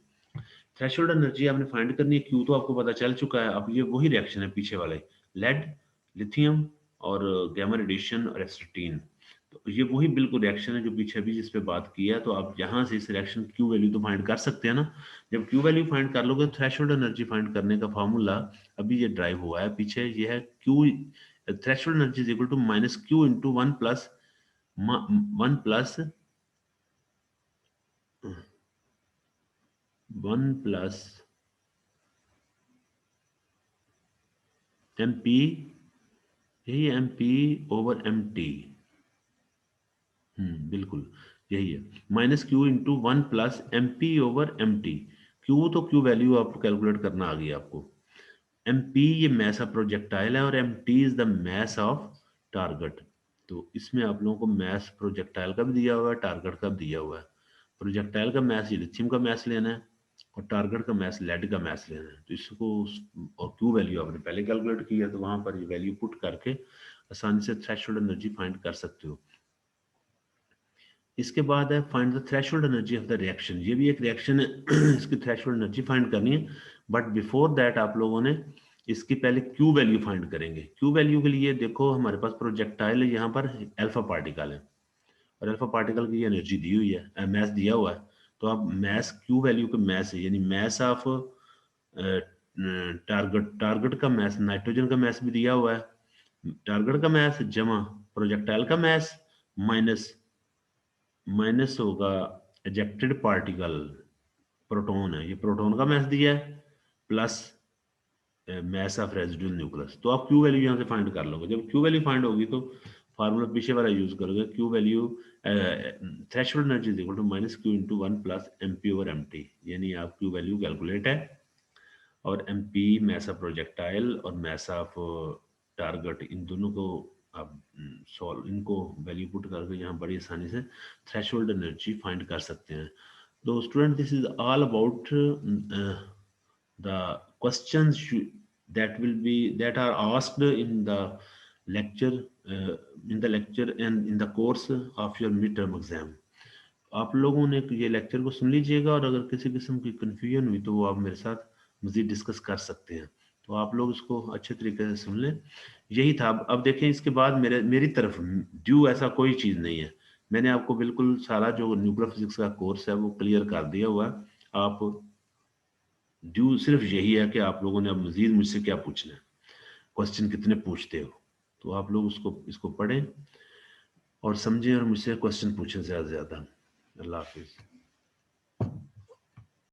threshold energy आपने फाइंड करनी है, क्यू तो आपको पता चल चुका है, अब ये वही रिएक्शन है पीछे वाले, लेड, लिथियम और गैमा रेडिएशन और एस्टाटीन, तो ये वही बिल्कुल रिएक्शन है जो पीछे भी जिस पे बात की है, तो आप यहाँ से इस रिएक्शन क्यू वैल्यू तो फाइंड कर सकते हैं ना, जब क्यू वैल्यू फाइंड कर लोगे तो थ्रेशोल्ड एनर्जी फाइंड करने का फार्मूला अभी ये ड्राइव हुआ है पीछे, ये है Q threshold energy is equal to minus Q into one plus one plus M P, यही M P over M T, बिल्कुल यही है, minus Q into one plus M P over M T, Q तो क्यू वैल्यू आपको कैलकुलेट करना आ गई आपको, एम पी ये मैस ऑफ प्रोजेक्टाइल है और M T is the mass of target, तो इसमें आप लोगों को मैस प्रोजेक्टाइल का भी दिया हुआ है, टारगेट का भी दिया हुआ है, प्रोजेक्टाइल का मैस लिथियम का मैस लेना है और टारगेट का मैस लेड का मैस लेना है, तो इसको और क्यू वैल्यू आपने पहले कैलकुलेट की है तो वहां पर ये वैल्यू पुट करके आसानी से थ्रेशोल्ड एनर्जी फाइंड कर सकते हो। इसके बाद है find the threshold energy of the reaction, ये भी एक रिएक्शन है इसकी थ्रेशोल्ड एनर्जी फाइंड करनी है, बट बिफोर दैट आप लोगों ने इसकी पहले क्यू वैल्यू फाइंड करेंगे, क्यू वैल्यू के लिए देखो हमारे पास प्रोजेक्टाइल है, यहाँ पर अल्फा पार्टिकल है और अल्फा पार्टिकल की एनर्जी दी हुई है, मैस दिया हुआ है, तो अब मैस क्यू वैल्यू के मैस है यानी मैस ऑफ टारगेट, टारगेट का मैस, नाइट्रोजन का मैस भी दिया हुआ है, टारगेट का मैस जमा प्रोजेक्टाइल का मैस माइनस माइनस होगा एजेक्टेड पार्टिकल, प्रोटॉन है, ये प्रोटॉन का मैस दिया है plus mass of residual nucleus, तो आप क्यू वैल्यू यहाँ से फाइंड कर लोगे, जब क्यू वैल्यू फाइंड होगी तो फार्मूला पीछे वाला यूज करोगे, Q value threshold energy is equal to minus Q into one plus M P over M T, यानी आप क्यू वैल्यू कैलकुलेट है और M P mass of projectile और मैस ऑफ टारगेट, इन दोनों को आप सॉल्व, इनको वैल्यू पुट करके यहाँ बड़ी आसानी से थ्रेशोल्ड एनर्जी फाइंड कर सकते हैं। तो student this is all about the questions that will be that are asked in the lecture in the lecture and in the course of your midterm exam। आप लोगों ने ये लेक्चर को सुन लीजिएगा और अगर किसी किस्म की कंफ्यूजन हुई तो वो आप मेरे साथ मजीद डिस्कस कर सकते हैं, तो आप लोग इसको अच्छे तरीके से सुन लें, यही था। अब देखें इसके बाद मेरी तरफ ड्यू ऐसा कोई चीज़ नहीं है, मैंने आपको बिल्कुल सारा जो न्यूक्लियर फिजिक्स का कोर्स है वो क्लियर कर दिया हुआ है, आप ड्यू सिर्फ यही है कि आप लोगों ने अब मजीद मुझसे क्या पूछना है, क्वेश्चन कितने पूछते हो, तो आप लोग उसको इसको पढ़ें और समझें और मुझसे क्वेश्चन पूछें ज़्यादा से ज़्यादा। अल्लाह हाफिज़।